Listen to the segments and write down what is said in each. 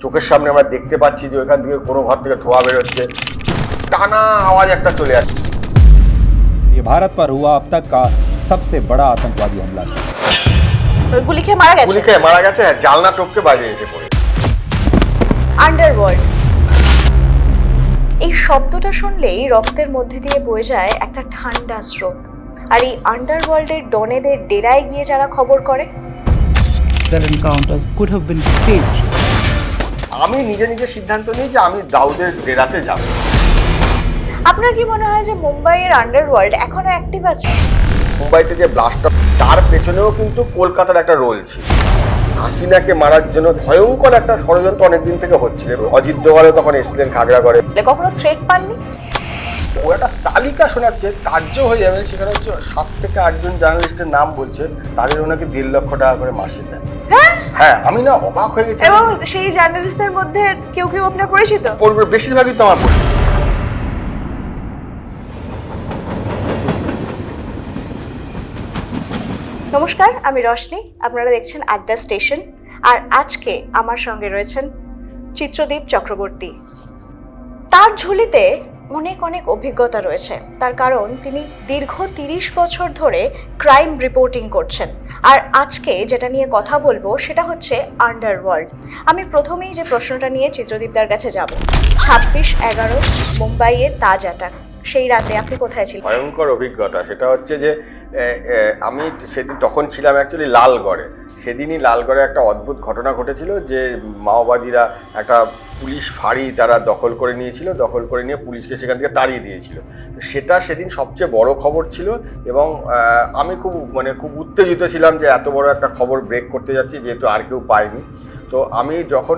চোখের সামনে আমরা দেখতে পাচ্ছি যে ওইখান থেকে কোনো ঘর থেকে ধোঁয়া বেরোচ্ছে, টানা আওয়াজ একটা চলে আসছে। ये भारत पर हुआ अब तक का सबसे बड़ा आतंकवादी हमला था। গুলি খেয়ে মারা গেছে। গুলি খেয়ে মারা গেছে, জানলা টপকে বাইরে এসে পড়ে। আন্ডারওয়ার্ল্ড, এই শব্দটা শুনলেই রক্তের মধ্যে দিয়ে বয়ে যায় একটা ঠান্ডা স্রোত। আর এই আন্ডারওয়ার্ল্ডের ডনেদের ডেরায় গিয়ে যারা খবর করে, The encounters could have been staged. আমি নিজে নিজে সিদ্ধান্ত নিই যে আমি দাউদের ডেরাতে যাব। আপনার কি মনে হয় যে মুম্বাইয়ের আন্ডারওয়ার্ল্ড এখনো অ্যাক্টিভ আছে? মুম্বাইতে যে ব্লাস্টটা, তার পেছনেও কিন্তু কলকাতার একটা রোল ছিল। হাসিনাকে মারার জন্য ভয়ঙ্কর একটা ষড়যন্ত্র অনেকদিন থেকে হচ্ছিল। অজিত দোভালও তখন এসেছিলেন খাগড়াগড়ে। কখনো থ্রেট পাননি? ও একটা তালিকা শোনাচ্ছে, কার্য হয়ে যাবে। সেখানে হচ্ছে 7 থেকে 8 জন জার্নালিস্টের নাম বলছে, তাদের ওনাকে 1.5 লক্ষ টাকা করে মাসে দেন। হ্যাঁ, আমি না অবাক হয়ে গেছি। এবং সেই জার্নালিস্টদের মধ্যে কেউ কেউ আপনার পরিচিত? বেশিরভাগই তো আমার পরিচিত। নমস্কার, আমি রশনি, আপনারা দেখছেন আড্ডা স্টেশন। আর আজকে আমার সঙ্গে রয়েছেন চিত্রদীপ চক্রবর্তী। তার ঝুলিতে অনেক অনেক অভিজ্ঞতা রয়েছে, তার কারণ তিনি দীর্ঘ 30 বছর ধরে ক্রাইম রিপোর্টিং করছেন। আর আজকে যেটা নিয়ে কথা বলবো সেটা হচ্ছে আন্ডারওয়ার্ল্ড। আমি প্রথমেই যে প্রশ্নটা নিয়ে চিত্রদীপদার কাছে যাব, 26/11 মুম্বাইয়ে তাজ অ্যাটাক, সেই রাতে আপনি কোথায় ছিলেন? ভয়ঙ্কর অভিজ্ঞতা। সেটা হচ্ছে যে আমি সেদিন তখন ছিলাম অ্যাকচুয়ালি লালগড়ে। সেদিনই লালগড়ে একটা অদ্ভুত ঘটনা ঘটেছিল যে মাওবাদীরা একটা পুলিশ ফাঁড়ি তারা দখল করে নিয়েছিল, দখল করে নিয়ে পুলিশকে সেখান থেকে তাড়িয়ে দিয়েছিল। সেটা সেদিন সবচেয়ে বড় খবর ছিল এবং আমি খুব উত্তেজিত ছিলাম যে এত বড় একটা খবর ব্রেক করতে যাচ্ছি, যেহেতু আর কেউ পায়নি। তো আমি যখন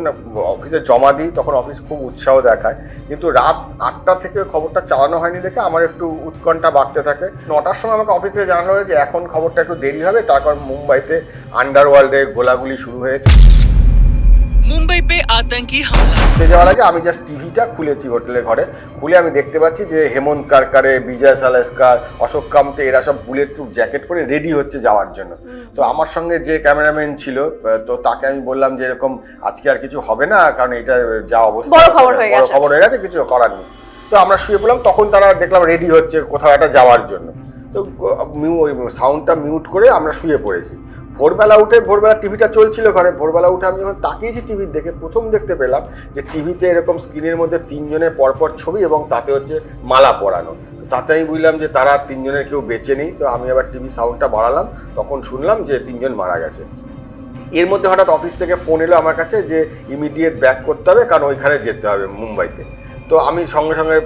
অফিসে জমা দিই তখন অফিস খুব উৎসাহ দেখায়, কিন্তু রাত 8টা থেকে খবরটা চালানো হয়নি দেখে আমার একটু উৎকণ্ঠা বাড়তে থাকে। 9টার সময় আমাকে অফিস থেকে জানানো হয় যে এখন খবরটা একটু দেরি হবে, তার কারণ মুম্বাইতে আন্ডারওয়ার্ল্ডে গোলাগুলি শুরু হয়েছে। মুম্বাই পে আতঙ্কি হামলা যাওয়ার আগে আমি জাস্ট টিভিটা খুলেছি হোটেলের ঘরে, খুলে আমি দেখতে পাচ্ছি যে হেমন্ত কারকারে, বিজয় সালাস্কার, অশোক কামতে এরা সব বুলেট প্রুফ জ্যাকেট পরে রেডি হচ্ছে যাওয়ার জন্য। তো আমার সঙ্গে যে ক্যামেরাম্যান ছিল, তো তাকে আমি বললাম যে এরকম আজকে আর কিছু হবে না, কারণ এটা যা অবস্থা বড় খবর হয়ে গেছে, কিছু করার নেই। তো আমরা শুয়ে পড়লাম, তখন তারা দেখলাম রেডি হচ্ছে কোথাও একটা যাওয়ার জন্য। তো সাউন্ডটা মিউট করে আমরা শুয়ে পড়েছি। ভোরবেলা টিভিটা চলছিল ঘরে। ভোরবেলা উঠে আমি যখন তাকিয়েছি টিভির দেখে, প্রথম দেখতে পেলাম যে টিভিতে এরকম স্ক্রিনের মধ্যে 3 জনের পরপর ছবি এবং তাতে হচ্ছে মালা পরানো। তাতে আমি বুঝলাম যে তারা 3 জনের কেউ বেঁচে নেই। তো আমি আবার টিভি সাউন্ডটা বাড়ালাম, তখন শুনলাম যে 3 জন মারা গেছে। এর মধ্যে হঠাৎ অফিস থেকে ফোন এলো আমার কাছে যে ইমিডিয়েট ব্যাক করতে হবে, কারণ ওইখানে যেতে হবে মুম্বাইতে। তো আমি সঙ্গে সঙ্গে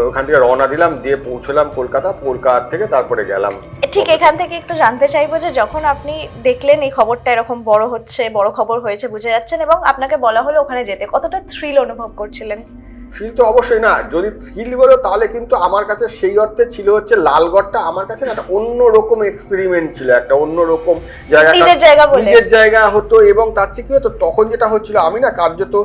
ওখান থেকে রওনা দিলাম, দিয়ে পৌঁছলাম কলকাতা থেকে তারপরে গেলাম। ঠিক এখান থেকে একটু জানতে চাইবো যে যখন আপনি দেখলেন এই খবরটা এরকম বড় খবর হয়েছে বুঝে যাচ্ছেন, এবং আপনাকে বলা হলো ওখানে যেতে, কতটা থ্রিল অনুভব করছিলেন? থ্রিল তো অবশ্যই না, যদি থ্রিল বলো তাহলে কিন্তু আমার কাছে সেই অর্থে ছিল হচ্ছে লালগড়টা আমার কাছে একটা অন্যরকম এক্সপেরিমেন্ট ছিল, একটা অন্যরকম জায়গা, নিজের জায়গা হতো। এবং তার চেয়ে কি হতো, তখন যেটা হচ্ছিল, আমি না কার্যত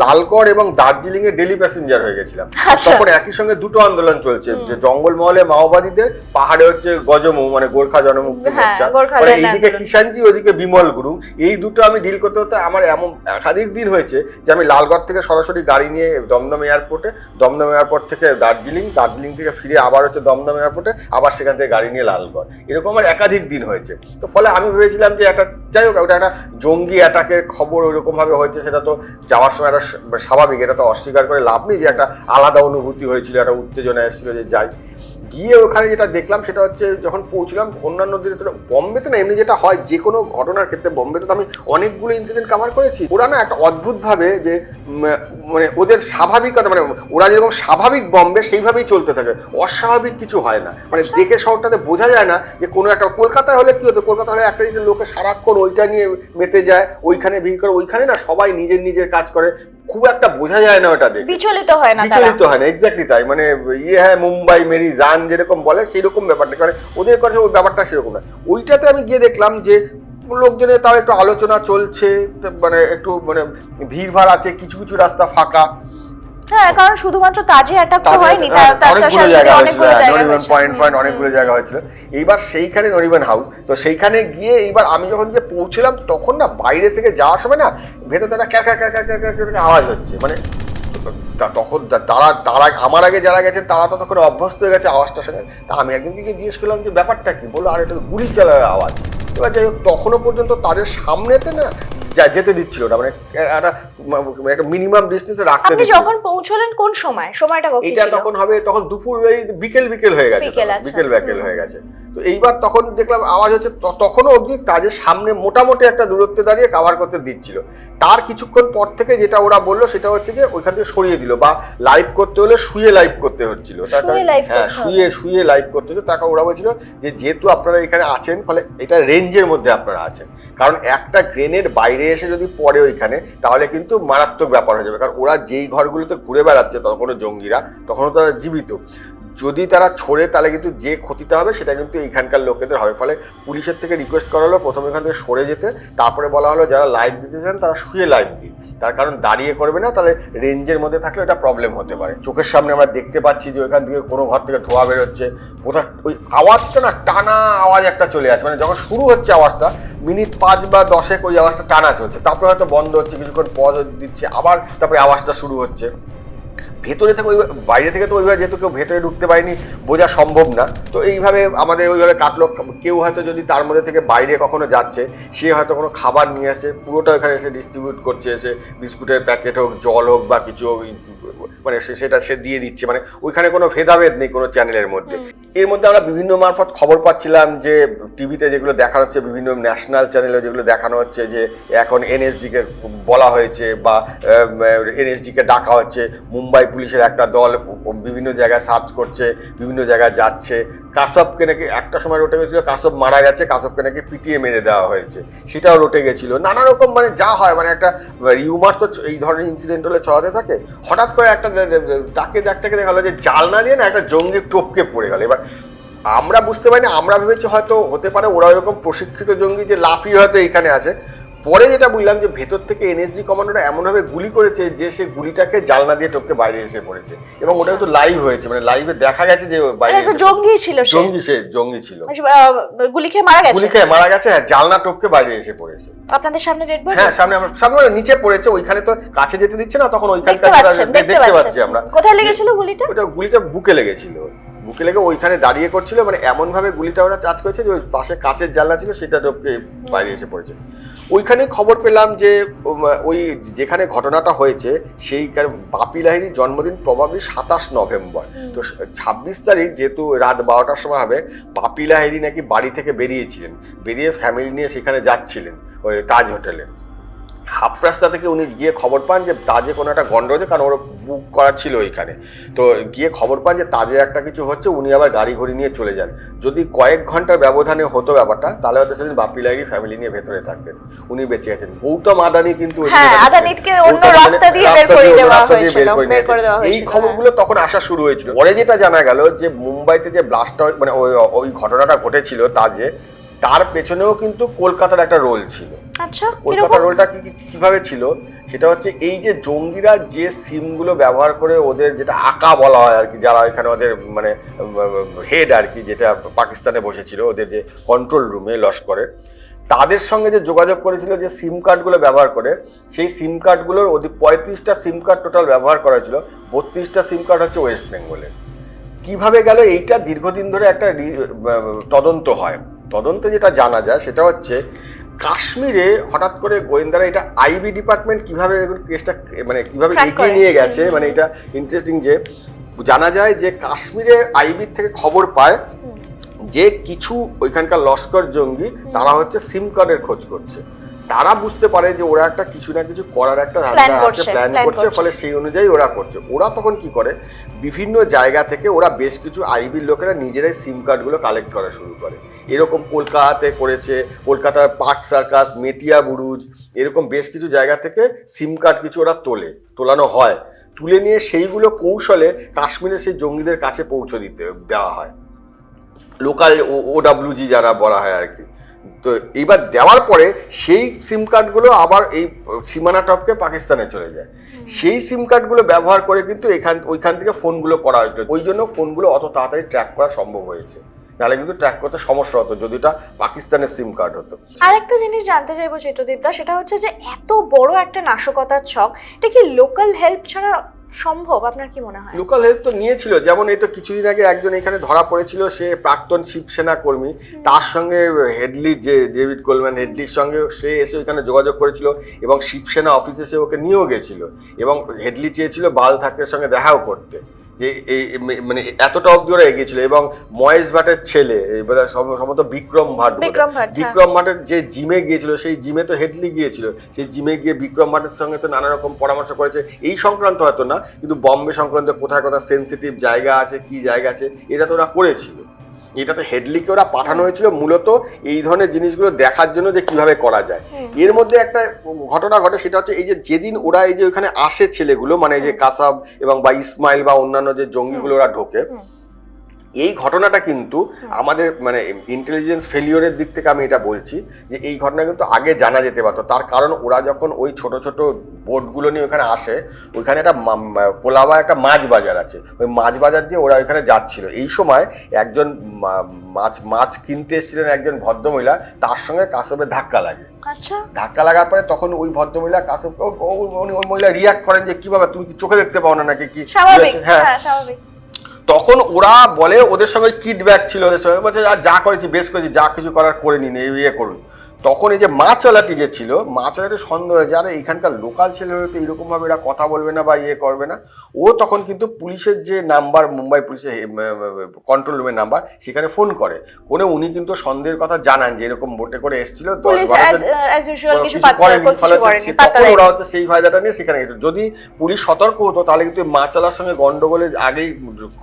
লালগড় এবং দার্জিলিং এ ডেলি প্যাসেঞ্জার হয়ে গেছিলাম। তখন একই সঙ্গে দুটো আন্দোলন চলছে, যে জঙ্গলমহলে মাওবাদীদের, পাহাড়ে হচ্ছে গজমু মানে গোর্খা জনমুক্তি মোর্চা, মানে এইদিকে কিষানজি ওদিকে বিমল গুরু। এই দুটো আমি ডিল করতে হতে আমার এমন একাধিক দিন হয়েছে যে আমি লালগড় থেকে সরাসরি গাড়ি নিয়ে দমদম এয়ারপোর্ট থেকে দার্জিলিং থেকে ফিরে আবার হচ্ছে দমদম এয়ারপোর্টে, আবার সেখান থেকে গাড়ি নিয়ে লালগড়, এরকম আমার একাধিক দিন হয়েছে। তো ফলে আমি ভেবেছিলাম যে একটা, যাই হোক, ওটা একটা জঙ্গি অ্যাটাকের খবর ওইরকম ভাবে হয়েছে, সেটা তো যাওয়ার সময় একটা স্বাভাবিক, এটা তো অস্বীকার করে লাভ নেই যে একটা আলাদা অনুভূতি হয়েছিল, একটা উত্তেজনা এসেছিল যে যাই। গিয়ে ওখানে যেটা দেখলাম সেটা হচ্ছে, যখন পৌঁছলাম অন্যান্য দিনে তো বম্বেতে না এমনি যেটা হয় যে কোনো ঘটনার ক্ষেত্রে, বম্বেতে তো আমি অনেকগুলো ইনসিডেন্ট কভার করেছি, ওরা না একটা অদ্ভুতভাবে যে মানে ওদের স্বাভাবিকতা, মানে ওরা যেরকম স্বাভাবিক বম্বে সেইভাবেই চলতে থাকে, অস্বাভাবিক কিছু হয় না। মানে দেখে শহরটাতে বোঝা যায় না যে কোনো একটা, কলকাতায় হলে কি হতো, কলকাতা হলে একটা জিনিস লোকে সারাক্ষণ ওইটা নিয়ে মেতে যায়, ওইখানে ভিড় করে, ওইখানে না সবাই নিজের কাজ করে, খুব একটা বোঝা যায় না ওটা দেখে, বিচলিত হয় না, এক্স্যাক্টলি তাই। মানে হ্যাঁ মুম্বাই মেরি জান যেরকম বলে সেই রকম ব্যাপারটা, মানে ওদের কাছে ওই ব্যাপারটা সেরকম না। ওইটাতে আমি গিয়ে দেখলাম যে লোকজনের তাও একটু আলোচনা চলছে, মানে একটু মানে ভিড়ভাড় আছে, কিছু রাস্তা ফাঁকা, হ্যাঁ, কারণ শুধুমাত্র তাজে অ্যাটাক তো হয়নি, তার সাথে অনেকগুলো জায়গা নরিম্যান পয়েন্ট অনেকগুলো জায়গা হয়েছিল। এইবার সেইখানে নরিম্যান হাউস, তো সেইখানে গিয়ে এইবার আমি যখন গিয়ে পৌঁছলাম তখন না বাইরে থেকে যাওয়ার সময় না ভেতরে একটা ক্যাক আওয়াজ হচ্ছে, মানে তখন তারা আমার আগে যারা গেছেন তারা তো তখন অভ্যস্ত হয়ে গেছে আওয়াজটার সঙ্গে। তা আমি একদিনকে জিজ্ঞেস করলাম যে ব্যাপারটা কি, বললো আর এটা তো গুলি চালার আওয়াজ। এবার যাই হোক, তখনও পর্যন্ত তাদের সামনেতে না যেতে দিচ্ছিল না, মানে একটা মিনিমাম ডিস্টেন্সে রাখতে আপনি যখন পৌঁছলেন কোন সময়টা কখন ছিল? এটা তখন হবে তখন দুপুর বিকেল হয়ে গেছে, বিকেল হয়ে গেছে। তো এইবার তখন দেখলাম আওয়াজ হচ্ছে, তখনও অবধি তাদের সামনে মোটামুটি একটা দূরত্বে দাঁড়িয়ে কভার করতে দিচ্ছিল। তার কিছুক্ষণ পর থেকে যেটা ওরা বললো সেটা হচ্ছে যে ওইখান থেকে সরিয়ে দিল, বা লাইভ করতে হলে শুয়ে লাইভ করতে হচ্ছিল। শুয়ে লাইভ করতে হচ্ছে। তাকে ওরা বলছিল যে যেহেতু আপনারা এখানে আছেন, ফলে এটা রেঞ্জের মধ্যে আপনারা আছেন, কারণ একটা গ্রেনেড বাইরে এসে যদি পড়ে ওইখানে তাহলে কিন্তু মারাত্মক ব্যাপার হয়ে যাবে। কারণ ওরা যেই ঘরগুলোতে ঘুরে বেড়াচ্ছে তখনও জঙ্গিরা, তখনও তারা জীবিত, যদি তারা ছড়ে তাহলে কিন্তু যে ক্ষতিটা হবে সেটা কিন্তু এইখানকার লোকেদের হবে। ফলে পুলিশের থেকে রিকোয়েস্ট করা হলো প্রথমে এখান থেকে সরে যেতে, তারপরে বলা হলো যারা লাইভ দিতে চান তারা শুয়ে লাইভ দিন, তার কারণ দাঁড়িয়ে করবে না, তাহলে রেঞ্জের মধ্যে থাকলে এটা প্রবলেম হতে পারে। চোখের সামনে আমরা দেখতে পাচ্ছি যে ওইখান থেকে কোনো ঘর থেকে ধোঁয়া বেরোচ্ছে, কোথাও ওই আওয়াজটা না টানা আওয়াজ একটা চলে আছে, মানে যখন শুরু হচ্ছে আওয়াজটা মিনিট 5 বা 10 ওই আওয়াজটা টানা চলছে, তারপরে হয়তো বন্ধ হচ্ছে, কিছুক্ষণ পজ দিচ্ছে, আবার তারপরে আওয়াজটা শুরু হচ্ছে। ভেতরে থেকে বাইরে থেকে তো ওইভাবে যেহেতু কেউ ভেতরে ঢুকতে পারেনি, বোঝা সম্ভব না। তো এইভাবে আমাদের ওইভাবে কাটলো। কেউ হয়তো যদি তার মধ্যে থেকে বাইরে কখনো যাচ্ছে, সে হয়তো কোনো খাবার নিয়ে আসে, পুরোটা ওখানে এসে ডিস্ট্রিবিউট করছে, এসে বিস্কুটের প্যাকেট হোক, জল হোক বা কিছু হোক, মানে সেটা সে দিয়ে দিচ্ছে, মানে ওইখানে কোনো ভেদাভেদ নেই কোনো চ্যানেলের মধ্যে। এর মধ্যে আমরা বিভিন্ন মারফত খবর পাচ্ছিলাম যে টিভিতে যেগুলো দেখানো হচ্ছে, বিভিন্ন ন্যাশনাল চ্যানেলে যেগুলো দেখানো হচ্ছে যে এখন এনএসজিকে বলা হয়েছে বা এনএসজিকে ডাকা হচ্ছে, মুম্বাই পুলিশের একটা দল বিভিন্ন জায়গায় সার্চ করছে, বিভিন্ন জায়গায় যাচ্ছে। কাসবকে নাকি একটা সময় রটে গেছিলো, কাসব মারা গেছে, কাসবকে নাকি পিটিয়ে মেরে দেওয়া হয়েছে, সেটাও রটে গেছিলো। নানা রকম মানে যা হয়, মানে একটা রিউমার তো এই ধরনের ইনসিডেন্ট হলে ছড়াতে থাকে। হঠাৎ করে একটা তাকে দেখতে দেখা গেলো যে জালনা দিয়ে না একটা জঙ্গি টপকে পড়ে গেল। এবার আমরা বুঝতে পারিনি, আমরা ভেবেছি হয়তো হতে পারে ওরা এরকম প্রশিক্ষিত জঙ্গি যে লাফিয়ে হয়তো এইখানে আছে। পরে যেটা বুঝলাম যে ভেতর থেকে এনএসজি কমান্ডোরা এমনভাবে গুলি করেছে যে সে গুলিটাকে জালনা দিয়ে টপকে বাইরে এসে পড়েছে, এবং ওটা তো লাইভ হয়েছে, মানে লাইভে দেখা গেছে যে বাইরে জঙ্গি ছিল, জঙ্গি ছিল, গুলি খেয়ে মারা গেছে, হ্যাঁ, জালনা টপকে বাইরে এসে পড়েছে। আপনাদের সামনে রেড বোর্ড, হ্যাঁ সামনে নিচে পড়েছে, ওইখানে তো কাছে যেতে দিচ্ছে না, তখন ওইখানটা দেখতে পাচ্ছি আমরা। কোথায় লেগেছিল গুলিটা? গুলিটা বুকে লেগেছিল, বুকে লেগে ওইখানে দাঁড়িয়ে করছিল, মানে এমন ভাবে গুলিটা ওরা চার্জ করেছে যে ওই পাশে কাচের জানলা ছিল সেটা টপকে বাইরে এসে পড়েছে। ওইখানে খবর পেলাম যে ওই যেখানে ঘটনাটা হয়েছে সেই বাপি লাহিড়ির জন্মদিন প্রবাবলি 27 নভেম্বর। তো 26 তারিখ যেহেতু রাত 12টার সময় হবে, বাপি লাহিড়ি নাকি বাড়ি থেকে বেরিয়েছিলেন, বেরিয়ে ফ্যামিলি নিয়ে সেখানে যাচ্ছিলেন ওই তাজ হোটেলে। হাফ রাস্তা থেকে উনি গিয়ে খবর পান যে তাজে কোনো একটা গন্ড হচ্ছে, কারণ ওরা বুক করা ছিল ওইখানে। তো গিয়ে খবর পান যে তাজে একটা কিছু হচ্ছে, উনি আবার গাড়ি ঘড়ি নিয়ে চলে যান। যদি কয়েক ঘন্টার ব্যবধানে হতো ব্যাপারটা, তাহলে হয়তো সেদিন বাপি লাহিড়ি ফ্যামিলি নিয়ে ভেতরে থাকতেন, উনি বেঁচে গেছেন। গৌতম আদানি কিন্তু এই খবরগুলো তখন আসা শুরু হয়েছিল। পরে যেটা জানা গেল যে মুম্বাইতে যে ব্লাস্টটা, মানে ওই ঘটনাটা ঘটেছিল তাজে, তার পেছনেও কিন্তু কলকাতার একটা রোল ছিল। আচ্ছা, কলকাতার রোলটা কিভাবে ছিল সেটা হচ্ছে এই যে জঙ্গিরা যে সিমগুলো ব্যবহার করে, ওদের যেটা আকা বলা হয় আর কি, যারা এখানে ওদের মানে হেড আর কি, যেটা পাকিস্তানে বসেছিল ওদের যে কন্ট্রোল রুমে লস্করের, তাদের সঙ্গে যে যোগাযোগ করেছিল যে সিম কার্ডগুলো ব্যবহার করে, সেই সিম কার্ডগুলোর ওদের 35টা সিম কার্ড টোটাল ব্যবহার করা ছিল, 32টা সিম কার্ড হচ্ছে ওয়েস্ট বেঙ্গলের। কিভাবে গেল এইটা দীর্ঘদিন ধরে একটা তদন্ত হয়। তদন্তে যেটা জানা যায় সেটা হচ্ছে কাশ্মীরে হঠাৎ করে গোয়েন্দারা, এটা আইবি ডিপার্টমেন্ট কিভাবে কেসটা মানে কিভাবে এগিয়ে নিয়ে গেছে, মানে এটা ইন্টারেস্টিং যে জানা যায় যে কাশ্মীরে আইবির থেকে খবর পায় যে কিছু ওইখানকার লস্কর জঙ্গি তারা হচ্ছে সিম কার্ডের খোঁজ করছে। তারা বুঝতে পারে যে ওরা একটা কিছু না কিছু করার একটা প্ল্যান করছে, ফলে সেই অনুযায়ী ওরা করছে। ওরা তখন কি করে, বিভিন্ন জায়গা থেকে ওরা বেশ কিছু আইবির লোকেরা নিজেরাই সিম কার্ডগুলো কালেক্ট করা শুরু করে। এরকম কলকাতাতে করেছে, কলকাতার পার্ক সার্কাস, মেটিয়া বুরুজ, এরকম বেশ কিছু জায়গা থেকে সিম কার্ড কিছু ওরা তোলানো হয়। তুলে নিয়ে সেইগুলো কৌশলে কাশ্মীরে সেই জঙ্গিদের কাছে পৌঁছে দেওয়া হয়, লোকাল OWG যারা বলা হয় আর কি। তো এইবার দেওয়ার পরে সেই সিম কার্ডগুলো আবার এই সীমানা টপকে পাকিস্তানে চলে যায়। সেই সিম কার্ডগুলো ব্যবহার করে কিন্তু ওইখান থেকে ফোনগুলো করা হয়েছিল, ওই জন্য ফোনগুলো অত তাড়াতাড়ি ট্র্যাক করা সম্ভব হয়েছে, নাহলে কিন্তু ট্র্যাক করতে সমস্যা হতো যদি এটা পাকিস্তানের সিম কার্ড হতো। আর একটা জিনিস জানতে চাইবো চিত্রদীপ দা, সেটা হচ্ছে যে এত বড় একটা নাশকতার ছক, এটা কি লোকাল হেল্প ছাড়া সম্ভব? আপনার কি মনে হয়? লোকাল হেল্প তো নিয়েছিল, যেমন এই তো কিছুদিন আগে একজন এখানে ধরা পড়েছিল, সে প্রাক্তন শিবসেনা কর্মী, তার সঙ্গে হেডলি যে ডেভিড কোলম্যান হেডলির সঙ্গে সে এসে ওইখানে যোগাযোগ করেছিল এবং শিবসেনা অফিসে সে ওকে নিয়েও গেছিল এবং হেডলি চেয়েছিল বাল ঠাকরের সঙ্গে দেখাও করতে, যে এই মানে এতটা অব্দি ওরা এগিয়েছিল। এবং মহেশ ভাটের ছেলে সম্ভবত বিক্রম ভাটের যে জিমে গিয়েছিল, সেই জিমে তো হেডলি গিয়েছিল, সেই জিমে গিয়ে বিক্রম ভাটের সঙ্গে তো নানা রকম পরামর্শ করেছে, এই সংক্রান্ত হয়তো না, কিন্তু বম্বে সংক্রান্ত কোথায় কোথায় সেন্সিটিভ জায়গা আছে, কি জায়গা আছে, এটা তো ওরা করেছিল। এটাতে হেডলিকে ওরা পাঠানো হয়েছিল মূলত এই ধরনের জিনিসগুলো দেখার জন্য যে কিভাবে করা যায়। এর মধ্যে একটা ঘটনা ঘটে, সেটা হচ্ছে এই যে যেদিন ওরা এই যে ওখানে আসে ছেলেগুলো, মানে এই যে কাসাব এবং বা ইসমাইল বা অন্যান্য যে জঙ্গিগুলো ওরা ঢোকে, এই ঘটনাটা কিন্তু আমাদের মানে ইন্টেলিজেন্স ফেলিওরের দিক থেকে আমি এটা বলছি যে এই ঘটনা কিন্তু আগে জানা যেতে পারতো। তার কারণ ওরা যখন ওই ছোট ছোট বোটগুলো নিয়ে ওখানে আসে, ওইখানে একটা কোলাবা একটা মাছ বাজার আছে, ওই মাছ বাজার দিয়ে ওরা ওইখানে যাচ্ছিল। এই সময় একজন মাছ কিনতে এসেছিলেন একজন ভদ্রমহিলা, তার সঙ্গে কাসবের ধাক্কা লাগে। আচ্ছা, ধাক্কা লাগার পরে তখন ওই ভদ্রমহিলা কাসব ওই মহিলা রিয়াক্ট করেন যে কিভাবে তুমি কি চোখে দেখতে পাও না নাকি, কি স্বাভাবিক? হ্যাঁ স্বাভাবিক। তখন ওরা বলে ওদের সঙ্গে কিডব্যাক ছিল, ওদের সঙ্গে বলছে যা করেছি বেশ করেছি, যা কিছু করার করে নিন, ইয়ে করুন। তখন এই যে মাছওয়ালাটি যে ছিল, মাছওয়ালাটি সন্দেহ হয়েছে, আরে এখানকার লোকাল ছেলে হয়তো এইরকমভাবে এরা কথা বলবে না বা ইয়ে করবে না। ও তখন কিন্তু পুলিশের যে নাম্বার, মুম্বাই পুলিশের কন্ট্রোল রুমের নাম্বার, সেখানে ফোন করে উনি কিন্তু সন্দেহের কথা জানান যে এরকম বোটে করে এসেছিল, ওরা হচ্ছে সেই ফায়দাটা নিয়ে সেখানে গেছিল। যদি পুলিশ সতর্ক হতো তাহলে কিন্তু মাছওয়ালার সঙ্গে গন্ডগোলের আগেই,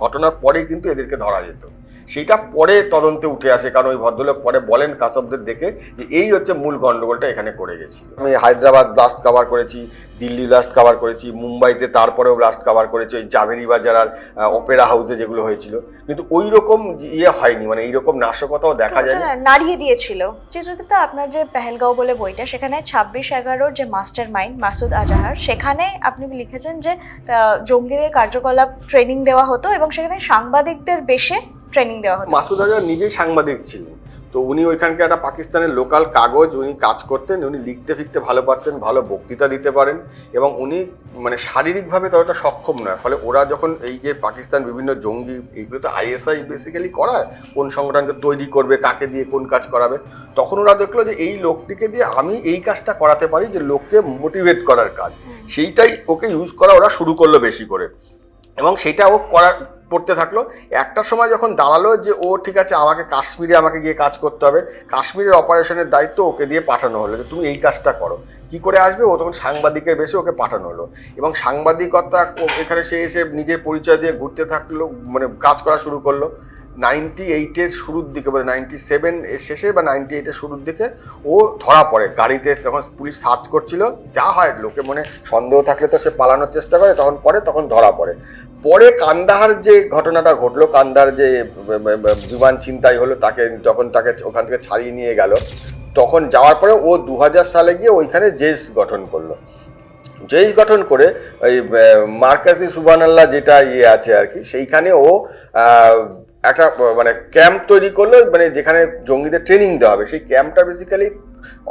ঘটনার পরেই কিন্তু এদেরকে ধরা যেত। সেইটা পরে তদন্তে উঠে আসে, কারণ ওই ভদ্রলোক পরে বলেন কাসবদের দেখে যে এই হচ্ছে মূল গন্ডগোলটা এখানে করে গেছিল। আমি হায়দ্রাবাদ ব্লাস্ট কভার করেছি, দিল্লি ব্লাস্ট কভার করেছি, মুম্বাইতে তারপরেও ব্লাস্ট কভার করেছি, ওই জাভেরি বাজার আর অপেরা হাউসে যেগুলো হয়েছিল, কিন্তু ওই রকম ইয়ে হয়নি, মানে এইরকম নাশকতাও দেখা যায় না, নাড়িয়ে দিয়েছিল। চিত্রদীপ্তা, আপনার যে পেহেলগাঁও বলে বইটা, সেখানে 26/11 যে মাস্টার মাইন্ড মাসুদ আজাহার, সেখানে আপনি লিখেছেন যে জঙ্গিদের কার্যকলাপ ট্রেনিং দেওয়া হতো এবং সেখানে সাংবাদিকদের বেশে ট্রেনিং দেওয়া হতো। মাসুদ আজহার নিজেই সাংবাদিক ছিলেন, তো উনি ওইখানকার একটা পাকিস্তানের লোকাল কাগজ উনি কাজ করতেন, উনি লিখতে ফিখতে ভালো পারতেন, ভালো বক্তৃতা দিতে পারেন এবং উনি মানে শারীরিকভাবে ততটা সক্ষম নয়। ফলে ওরা যখন এই যে পাকিস্তান বিভিন্ন জঙ্গি, এইগুলো তো আইএসআই বেসিক্যালি করায়, কোন সংগঠনকে তৈরি করবে, কাকে দিয়ে কোন কাজ করাবে, তখন ওরা দেখলো যে এই লোকটিকে দিয়ে আমি এই কাজটা করাতে পারি, যে লোককে মোটিভেট করার কাজ, সেইটাই ওকে ইউজ করা ওরা শুরু করলো বেশি করে, এবং সেটা ও করতে থাকলো। একটা সময় যখন দাঁড়ালো যে ও ঠিক আছে, কাশ্মীরে আমাকে গিয়ে কাজ করতে হবে, কাশ্মীরের অপারেশনের দায়িত্ব ওকে দিয়ে পাঠানো হলো যে তুমি এই কাজটা করো। কি করে আসবে? ও তখন সাংবাদিকের বেশি ওকে পাঠানো হলো এবং সাংবাদিকতা এখানে সে এসে নিজের পরিচয় দিয়ে ঘুরতে থাকলো, মানে কাজ করা শুরু করলো। 98-এর শুরুর দিকে, 97 এর শেষে বা 98-এর শুরুর দিকে ও ধরা পড়ে গাড়িতে, তখন পুলিশ সার্চ করছিল, যা হয় লোকে মনে সন্দেহ থাকলে তো সে পালানোর চেষ্টা করে, তখন ধরা পড়ে। পরে কান্দাহার যে ঘটনাটা ঘটলো, কান্দাহার যে বিমান ছিনতাই হলো, যখন তাকে ওখান থেকে ছাড়িয়ে নিয়ে গেল, তখন যাওয়ার পরে ও 2000 সালে গিয়ে ওইখানে জেস গঠন করলো। জেস গঠন করে ওই মার্কাজি সুবহানাল্লাহ যেটা আছে আর কি, সেইখানে ও একটা মানে ক্যাম্প তৈরি করলো, মানে যেখানে জঙ্গিদের ট্রেনিং দেওয়া হবে। সেই ক্যাম্পটা বেসিক্যালি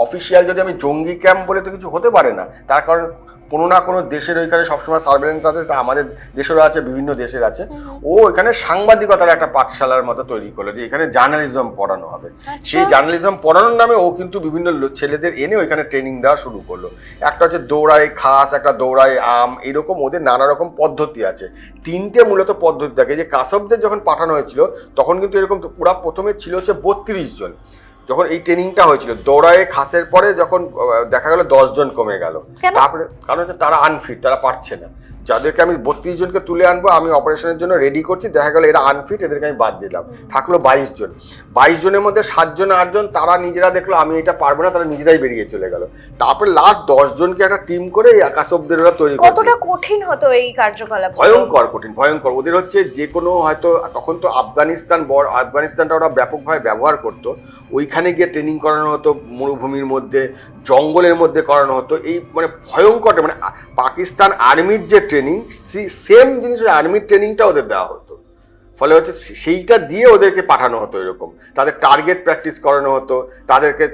অফিসিয়াল, যদি আমি জঙ্গি ক্যাম্প বলে তো কিছু হতে পারে না, তার কারণ কোনো না কোনো দেশের ওইখানে সবসময় সার্ভেলেন্স আছে, তা আমাদের দেশেরও আছে, বিভিন্ন দেশের আছে। ও এখানে সাংবাদিকতার একটা পাঠশালার মতো তৈরি করলো, যে এখানে জার্নালিজম পড়ানো হবে। সেই জার্নালিজম পড়ানোর নামে ও কিন্তু বিভিন্ন ছেলেদের এনে ওইখানে ট্রেনিং দেওয়া শুরু করলো। একটা হচ্ছে দৌড়ায় খাস, একটা দৌড়ায় আম, এরকম ওদের নানা রকম পদ্ধতি আছে। 3টে মূলত পদ্ধতি থাকে। যে কাসবদের যখন পাঠানো হয়েছিল তখন কিন্তু এরকম পুরা প্রথমে ছিল হচ্ছে 32 জন। যখন এই ট্রেনিংটা হয়েছিল দৌড়ায় খাসের পরে যখন দেখা গেল 10 জন কমে গেল, তারপরে কারণ হচ্ছে তারা আনফিট, তারা পারছে না। যাদেরকে আমি 32 জনকে তুলে আনবো, আমি অপারেশনের জন্য রেডি করছি, দেখা গেল এরা আনফিট, এদেরকে আমি বাদ দিলাম, থাকলো 22 জন। 22 জনের মধ্যে 7 জন 8 জন তারা নিজেরা দেখলো আমি এটা পারবো না, তারা নিজেরাই বেরিয়ে চলে গেল। তারপরে লাস্ট 10 জনকে একটা টিম করে এই আকাশ অব্দের ওরা তৈরি করে। কতটা কঠিন হতো এই কার্যকলাপ? ভয়ঙ্কর কঠিন, ভয়ঙ্কর। ওদের হচ্ছে যে কোনো হয়তো তখন তো আফগানিস্তানটা ওরা ব্যাপকভাবে ব্যবহার করতো, ওইখানে গিয়ে ট্রেনিং করানো হতো, মরুভূমির মধ্যে জঙ্গলের মধ্যে করানো হতো। এই মানে ভয়ঙ্কর, মানে পাকিস্তান আর্মির যে ট্রেনিং, সেম জিনিস আর্মির ট্রেনিংটা ওদের দেওয়া হতো। ফলে হচ্ছে সেইটা দিয়ে ওদেরকে পাঠানো হতো এরকম, তাদের টার্গেট প্র্যাকটিস করানো হতো, তাদেরকে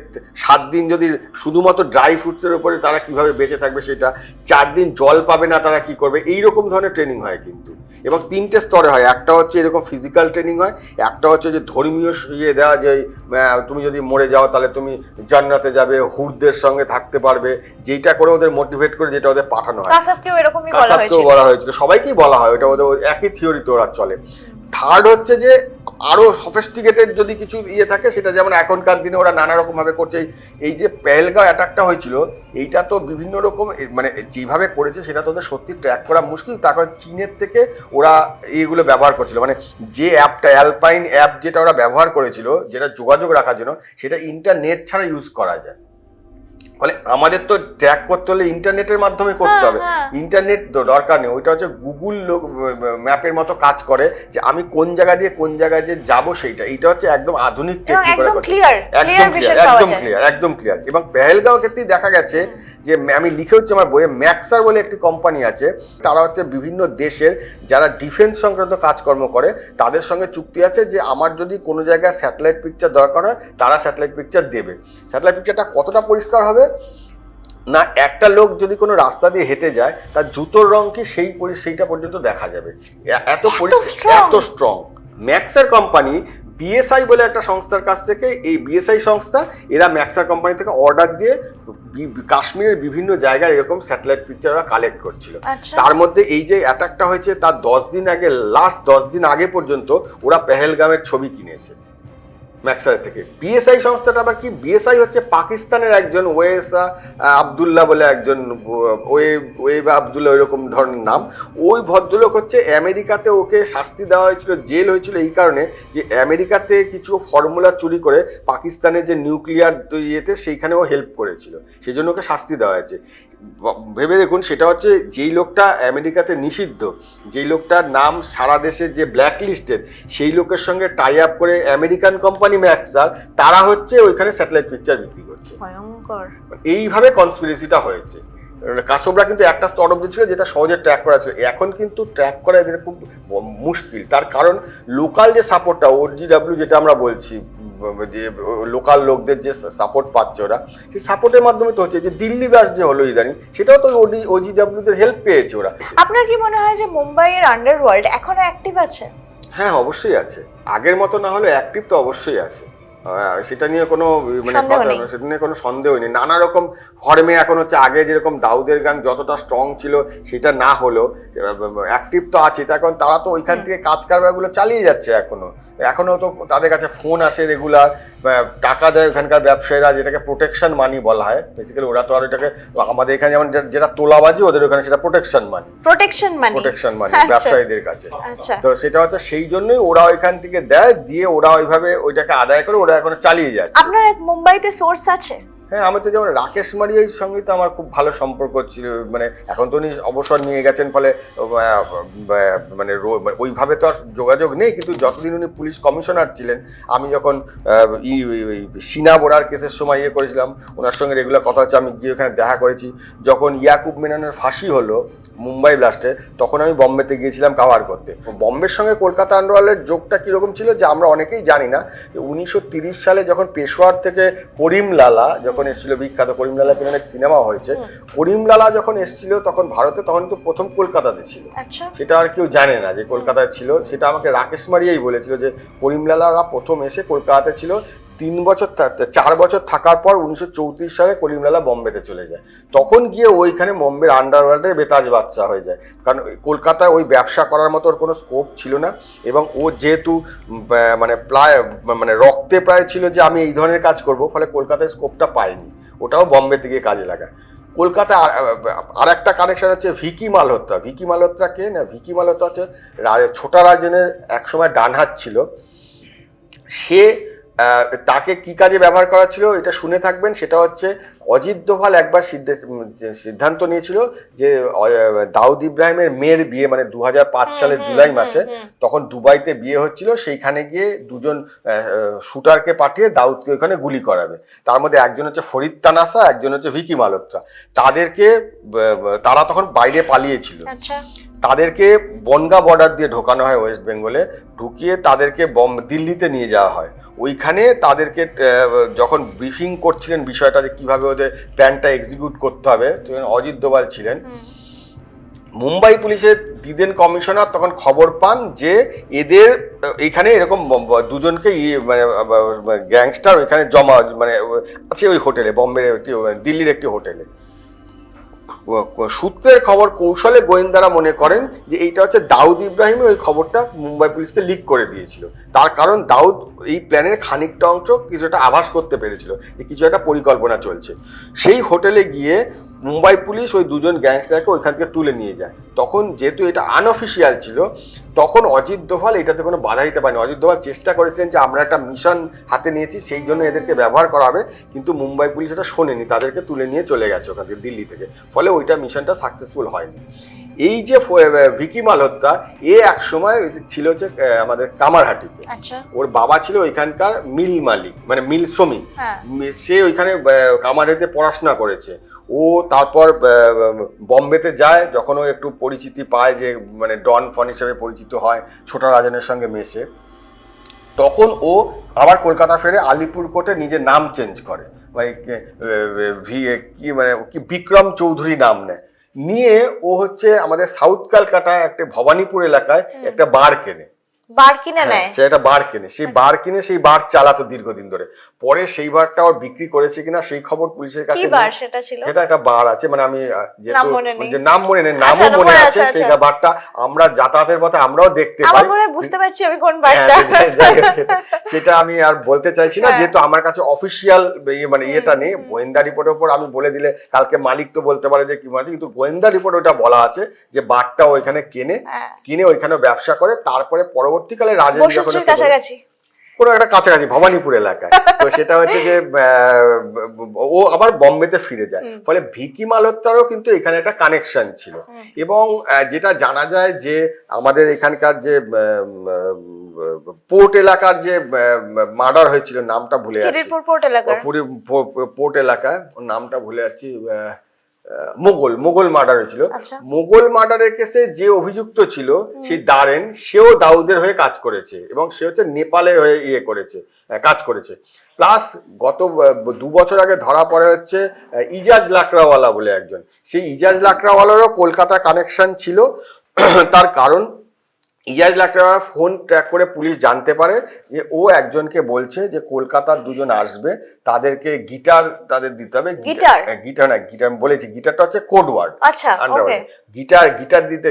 7 দিন যদি শুধুমাত্র ড্রাই ফ্রুটসের উপরে তারা কিভাবে বেঁচে থাকবে সেটা, 4 দিন জল পাবে না তারা কি করবে, এইরকম ধরনের ট্রেনিং হয় কিন্তু। এবং 3টে স্তরে হয়, একটা হচ্ছে এরকম ফিজিক্যাল ট্রেনিং হয়, একটা হচ্ছে যে ধর্মীয় ইয়ে দেওয়া, যে তুমি যদি মরে যাও তাহলে তুমি জান্নাতে যাবে, হুরদের সঙ্গে থাকতে পারবে, যেটা করে ওদের মোটিভেট করে যেটা ওদের পাঠানো হয়। কাসাফকেও এরকমই বলা হয়েছিল, সবাইকেই বলা হয়, ওটা ওদের একই থিওরিতে ওরা চলে। থার্ড হচ্ছে যে আরো সফিস্টিকেটেড যদি কিছু ইয়ে থাকে, সেটা যেমন এখনকার দিনে ওরা নানা রকম ভাবে করছে। এই যে পেহেলগাঁও অ্যাটাকটা হয়েছিল, এইটা তো বিভিন্ন রকম মানে যেভাবে করেছে সেটা তো ওদের সত্যি ট্র্যাক করা মুশকিল। তারপর চীনের থেকে ওরা এইগুলো ব্যবহার করছিল, মানে যে অ্যাপটা অ্যালপাইন অ্যাপ যেটা ওরা ব্যবহার করেছিল, যেটা যোগাযোগ রাখার জন্য, সেটা ইন্টারনেট ছাড়া ইউজ করা যায়। ফলে আমাদের তো ট্র্যাক করতে হলে ইন্টারনেটের মাধ্যমে করতে হবে, ইন্টারনেট দরকার নেই। ওইটা হচ্ছে গুগল ম্যাপের মতো কাজ করে, যে আমি কোন জায়গা দিয়ে কোন জায়গায় যে যাবো সেইটা। এইটা হচ্ছে একদম আধুনিক টেকনিক, একদম ক্লিয়ার। এবং পেহেলগাঁও ক্ষেত্রেই দেখা গেছে যে, আমি লিখে হচ্ছে আমার বইয়ে, ম্যাক্সার বলে একটি কোম্পানি আছে, তারা হচ্ছে বিভিন্ন দেশের যারা ডিফেন্স সংক্রান্ত কাজকর্ম করে তাদের সঙ্গে চুক্তি আছে যে আমার যদি কোনো জায়গায় স্যাটেলাইট পিকচার দরকার হয় তারা স্যাটেলাইট পিকচার দেবে। স্যাটেলাইট পিকচারটা কতটা পরিষ্কার হবে না, একটা লোক যদি কোনো রাস্তা দিয়ে হেঁটে যায় তার জুতোর রং কি সেইটা পর্যন্ত দেখা যাবে, এত স্ট্রং। ম্যাক্সার কোম্পানি বিএসআই বলে একটা সংস্থার কাছ থেকে, এই বিএসআই সংস্থা এরা ম্যাক্সার কোম্পানি থেকে অর্ডার দিয়ে কাশ্মীরের বিভিন্ন জায়গায় এরকম স্যাটেলাইট পিকচার ওরা কালেক্ট করছিল। তার মধ্যে এই যে অ্যাটাকটা হয়েছে তার 10 দিন আগে, লাস্ট 10 দিন আগে পর্যন্ত ওরা পেহেলগামের ছবি কিনেছে ম্যাক্সার থেকে। বিএসআই সংস্থাটা আবার কি, বিএসআই হচ্ছে পাকিস্তানের একজন ওয়েসা আবদুল্লাহ বলে একজন, ওয়েব আবদুল্লাহ এরকম ধরনের নাম। ওই ভদ্রলোক হচ্ছে আমেরিকাতে, ওকে শাস্তি দেওয়া হয়েছিল, জেল হয়েছিল এই কারণে যে আমেরিকাতে কিছু ফর্মুলা চুরি করে পাকিস্তানের যে নিউক্লিয়ার ইয়েতে সেইখানে ও হেল্প করেছিল, সেই জন্য ওকে শাস্তি দেওয়া হয়েছে। ভেবে দেখুন, সেটা হচ্ছে যেই লোকটা আমেরিকাতে নিষিদ্ধ, যেই লোকটার নাম সারা দেশে যে ব্ল্যাক লিস্টেড, সেই লোকের সঙ্গে টাই আপ করে আমেরিকান কোম্পানি ম্যাক্সার, তারা হচ্ছে ওইখানে স্যাটেলাইট পিকচার বিক্রি করছে। ভয়ঙ্কর। এইভাবে কনস্পিরেসিটা হয়েছে। কাসবরা কিন্তু একটা স্তর অব্দি ছিল যেটা সহজে ট্র্যাক করা ছিল, এখন কিন্তু ট্র্যাক করা এদের খুব মুশকিল। তার কারণ লোকাল যে সাপোর্টটা, ওজিডব্লিউ যেটা আমরা বলছি, যে লোকাল লোকদের যে সাপোর্ট পাচ্ছে ওরা, সেই সাপোর্টের মাধ্যমে তো হচ্ছে। যে দিল্লি ব্যাস যে হলো ইদানিং, সেটাও তো ওজিডব্লিউদের হেল্প পেয়েছে ওরা। আপনার কি মনে হয় যে মুম্বাইয়ের আন্ডারওয়ার্ল্ড এখনো অ্যাক্টিভ আছে? হ্যাঁ, অবশ্যই আছে। আগের মতো না হলে অ্যাক্টিভ তো অবশ্যই আছে, সেটা নিয়ে কোনো মানে সেটা নিয়ে কোনো সন্দেহ নেই। নানা রকম ফর্মে এখন হচ্ছে, আগে যেরকম দাউদের গ্যাং যতটা স্ট্রং ছিল সেটা না হলেও অ্যাক্টিভ তো আছে। এখন তারা তো ওইখান থেকে কাজ কারবারগুলো চালিয়ে যাচ্ছে এখনো তো তাদের কাছে ফোন আসে রেগুলার, টাকা দেয় ওখানকার ব্যবসায়ীরা, যেটাকে প্রোটেকশন মানি বলা হয় বেসিক্যালি। ওরা তো আর এটাকে, আমাদের এখানে যেমন যেটা তোলাবাজি, ওদের ওখানে সেটা প্রোটেকশন মানি ব্যবসায়ীদের কাছে। তো সেটা হচ্ছে সেই জন্যই ওরা ওইখান থেকে দেয়, দিয়ে ওরা ওইভাবে ওইটাকে আদায় করে ওরা এখন চালিয়ে যাচ্ছে। আপনার মুম্বাইতে সোর্স আছে? হ্যাঁ, আমি তো যেমন রাকেশ মারিয়ার সঙ্গে তো আমার খুব ভালো সম্পর্ক ছিল, মানে এখন তো উনি অবসর নিয়ে গেছেন, ফলে মানে ওইভাবে তো আর যোগাযোগ নেই। কিন্তু যতদিন উনি পুলিশ কমিশনার ছিলেন, আমি যখন সিনা বোরার কেসের সময় করেছিলাম, ওনার সঙ্গে রেগুলার কথা হচ্ছে, আমি গিয়ে ওখানে দেখা করেছি। যখন ইয়াকুব মেননের ফাঁসি হলো মুম্বাই ব্লাস্টে, তখন আমি বম্বেতে গিয়েছিলাম কাভার করতে। বম্বের সঙ্গে কলকাতা আন্ডারওয়ার্ল্ডের যোগটা কীরকম ছিল যে আমরা অনেকেই জানি না। 1930 সালে যখন পেশোয়ার থেকে করিম লালা যখন এসেছিল, বিখ্যাত করিম লালা কিন্তু অনেক সিনেমা হয়েছে, করিম লালা যখন এসেছিল তখন ভারতে, তখন তো প্রথম কলকাতাতে ছিল, সেটা আর কেউ জানে না যে কলকাতায় ছিল। সেটা আমাকে রাকেশ মারিয়াই বলেছিল যে করিম লালারা প্রথম এসে কলকাতাতে ছিল। 4 বছর থাকার পর 1934 সালে করিমলালা বম্বেতে চলে যায়। তখন গিয়ে ওইখানে বম্বের আন্ডারওয়ার্ল্ডের বেতাজ বাচ্চা হয়ে যায়, কারণ কলকাতায় ওই ব্যবসা করার মতো ওর কোনো স্কোপ ছিল না। এবং ও যেহেতু মানে রক্তে প্রায় ছিল যে আমি এই ধরনের কাজ করব, ফলে কলকাতায় স্কোপটা পায়নি, ওটাও বম্বে থেকে কাজে লাগায়। কলকাতা আর একটা কানেকশন হচ্ছে ভিকি মালহোত্রা। ভিকি মালহোত্রা কে না, ভিকি মালহোত্রা হচ্ছে ছোটা রাজনের একসময় ডানহাত ছিল। সে তাকে কি কাজে ব্যবহার করা ছিল এটা শুনে থাকবেন। সেটা হচ্ছে অজিত দোভাল একবার সিদ্ধান্ত নিয়েছিল যে দাউদ ইব্রাহিমের মেয়ের বিয়ে, মানে 2005 সালের জুলাই মাসে, তখন দুবাইতে বিয়ে হচ্ছিল, সেইখানে গিয়ে দুজন শুটারকে পাঠিয়ে দাউদকে ওইখানে গুলি করাবে। তার মধ্যে একজন হচ্ছে ফরিদ তানাসা, একজন হচ্ছে ভিকি মালহোত্রা। তারা তখন বাইরে পালিয়েছিল। তাদেরকে বনগা বর্ডার দিয়ে ঢোকানো হয় ওয়েস্ট বেঙ্গলে, ঢুকিয়ে তাদেরকে দিল্লিতে নিয়ে যাওয়া হয়। ওইখানে তাদেরকে যখন ব্রিফিং করছিলেন বিষয়টা যে কীভাবে ওদের প্ল্যানটা এক্সিকিউট করতে হবে, অজিত দোভাল ছিলেন। মুম্বাই পুলিশের দিদেন কমিশনার তখন খবর পান যে এদের এখানে এরকম দুজনকে মানে গ্যাংস্টার ওইখানে জমা মানে আছে ওই হোটেলে, দিল্লির একটি হোটেলে। সূত্রের খবর কৌশলে গোয়েন্দারা মনে করেন যে এইটা হচ্ছে দাউদ ইব্রাহিম ওই খবরটা মুম্বাই পুলিশকে লিক করে দিয়েছিল। তার কারণ দাউদ এই প্ল্যানের খানিকটা অংশ কিছুটা আভাস করতে পেরেছিল যে কিছু একটা পরিকল্পনা চলছে। সেই হোটেলে গিয়ে মুম্বাই পুলিশ ওই দুজন গ্যাংস্টারকে ওইখান থেকে তুলে নিয়ে যায়। তখন যেহেতু এটা আনঅফিসিয়াল ছিল, তখন অজিত দোভাল এটাতে কোনো বাধা দিতে পারেনি। অজিত দোভাল চেষ্টা করেছিলেন যে আমরা একটা মিশন হাতে নিয়েছি, সেই জন্য এদেরকে ব্যবহার করা হবে, কিন্তু মুম্বাই পুলিশ এটা শোনেনি, তাদেরকে তুলে নিয়ে চলে গেছে ওখান থেকে দিল্লি থেকে। ফলে ওইটা মিশনটা সাকসেসফুল হয়নি। এই যে ভিকি মালহোত্রা এক সময় ছিল হচ্ছে আমাদের কামারহাটিতে। ওর বাবা ছিল ওইখানকার মিল মালিক, মানে মিল শ্রমিক। সে ওইখানে কামারহাটিতে পড়াশোনা করেছে। ও তারপর বম্বেতে যায়, যখন ও একটু পরিচিতি পায়, যে মানে ডন ফন হিসেবে পরিচিত হয়, ছোটা রাজনের সঙ্গে মেশে, তখন ও আবার কলকাতা ফেরে আলিপুর কোর্টে নিজের নাম চেঞ্জ করে, মানে কি বিক্রম চৌধুরী নাম নেয়। নিয়ে ও হচ্ছে আমাদের সাউথ কলকাতা একটা ভবানীপুর এলাকায় একটা বার কেনে। বার কিনে নেয়, একটা বার কেনে। সেই বার কিনে সেই বার চালাতো দীর্ঘদিন ধরে। পরে সেই বারটা ওর বিক্রি করেছে কিনা সেই খবর পুলিশের কাছে। এটা একটা বার আছে, মানে আমি নাম মনে নেই, নামও মনে আছে। সেই বারটা আমরা যাতায়াতের পথে আমরাও দেখতে পাই, বুঝতে পারছি আমি কোন বারটা। সেটা আমি আর বলতে চাইছি না, যেহেতু আমার কাছে অফিসিয়াল মানে ইয়েটা নেই। গোয়েন্দা রিপোর্টের উপর আমি বলে দিলে কালকে মালিক তো বলতে পারে যে কি আছে, কিন্তু গোয়েন্দা রিপোর্ট ওটা বলা আছে যে বারটা ওইখানে কিনে ওইখানে ব্যবসা করে। তারপরে পরবর্তীকালে রাজেন্দ্র কাছাকাছি কোনো একটা কাছাকাছি ভবানীপুর এলাকায়, তো সেটা হচ্ছে যে ও আবার বম্বেতে ফিরে যায়। ফলে ভিকি মালহোত্রারও কিন্তু এখানে একটা কানেকশন ছিল। এবং যেটা জানা যায় যে আমাদের এখানকার যে পোর্ট এলাকার যে মার্ডার হয়েছিল, নামটা ভুলে যাচ্ছি, পোর্ট এলাকায় নামটা ভুলে যাচ্ছি, মোগল মার্ডার হয়েছিল। মোগল মার্ডারের কেসে যে অভিযুক্ত ছিল সেই দারেন, সেও দাউদের হয়ে কাজ করেছে এবং সে হচ্ছে নেপালের হয়ে কাজ করেছে। প্লাস গত 2 বছর আগে ধরা পড়ে হচ্ছে ইজাজ লাকড়াওয়ালা বলে একজন। সেই ইজাজ লাকড়াওয়ালারও কলকাতা কানেকশন ছিল। তার কারণ ইজাজ লাকড়াওয়ালার ফোন ট্র্যাক করে পুলিশ জানতে পারে যে ও একজনকে বলছে যে কলকাতার দুজন আসবে, তাদেরকে গিটার তাদের দিতে হবে। গিটার বলেছি, গিটারটা হচ্ছে কোড ওয়ার্ড। গিটার দিতে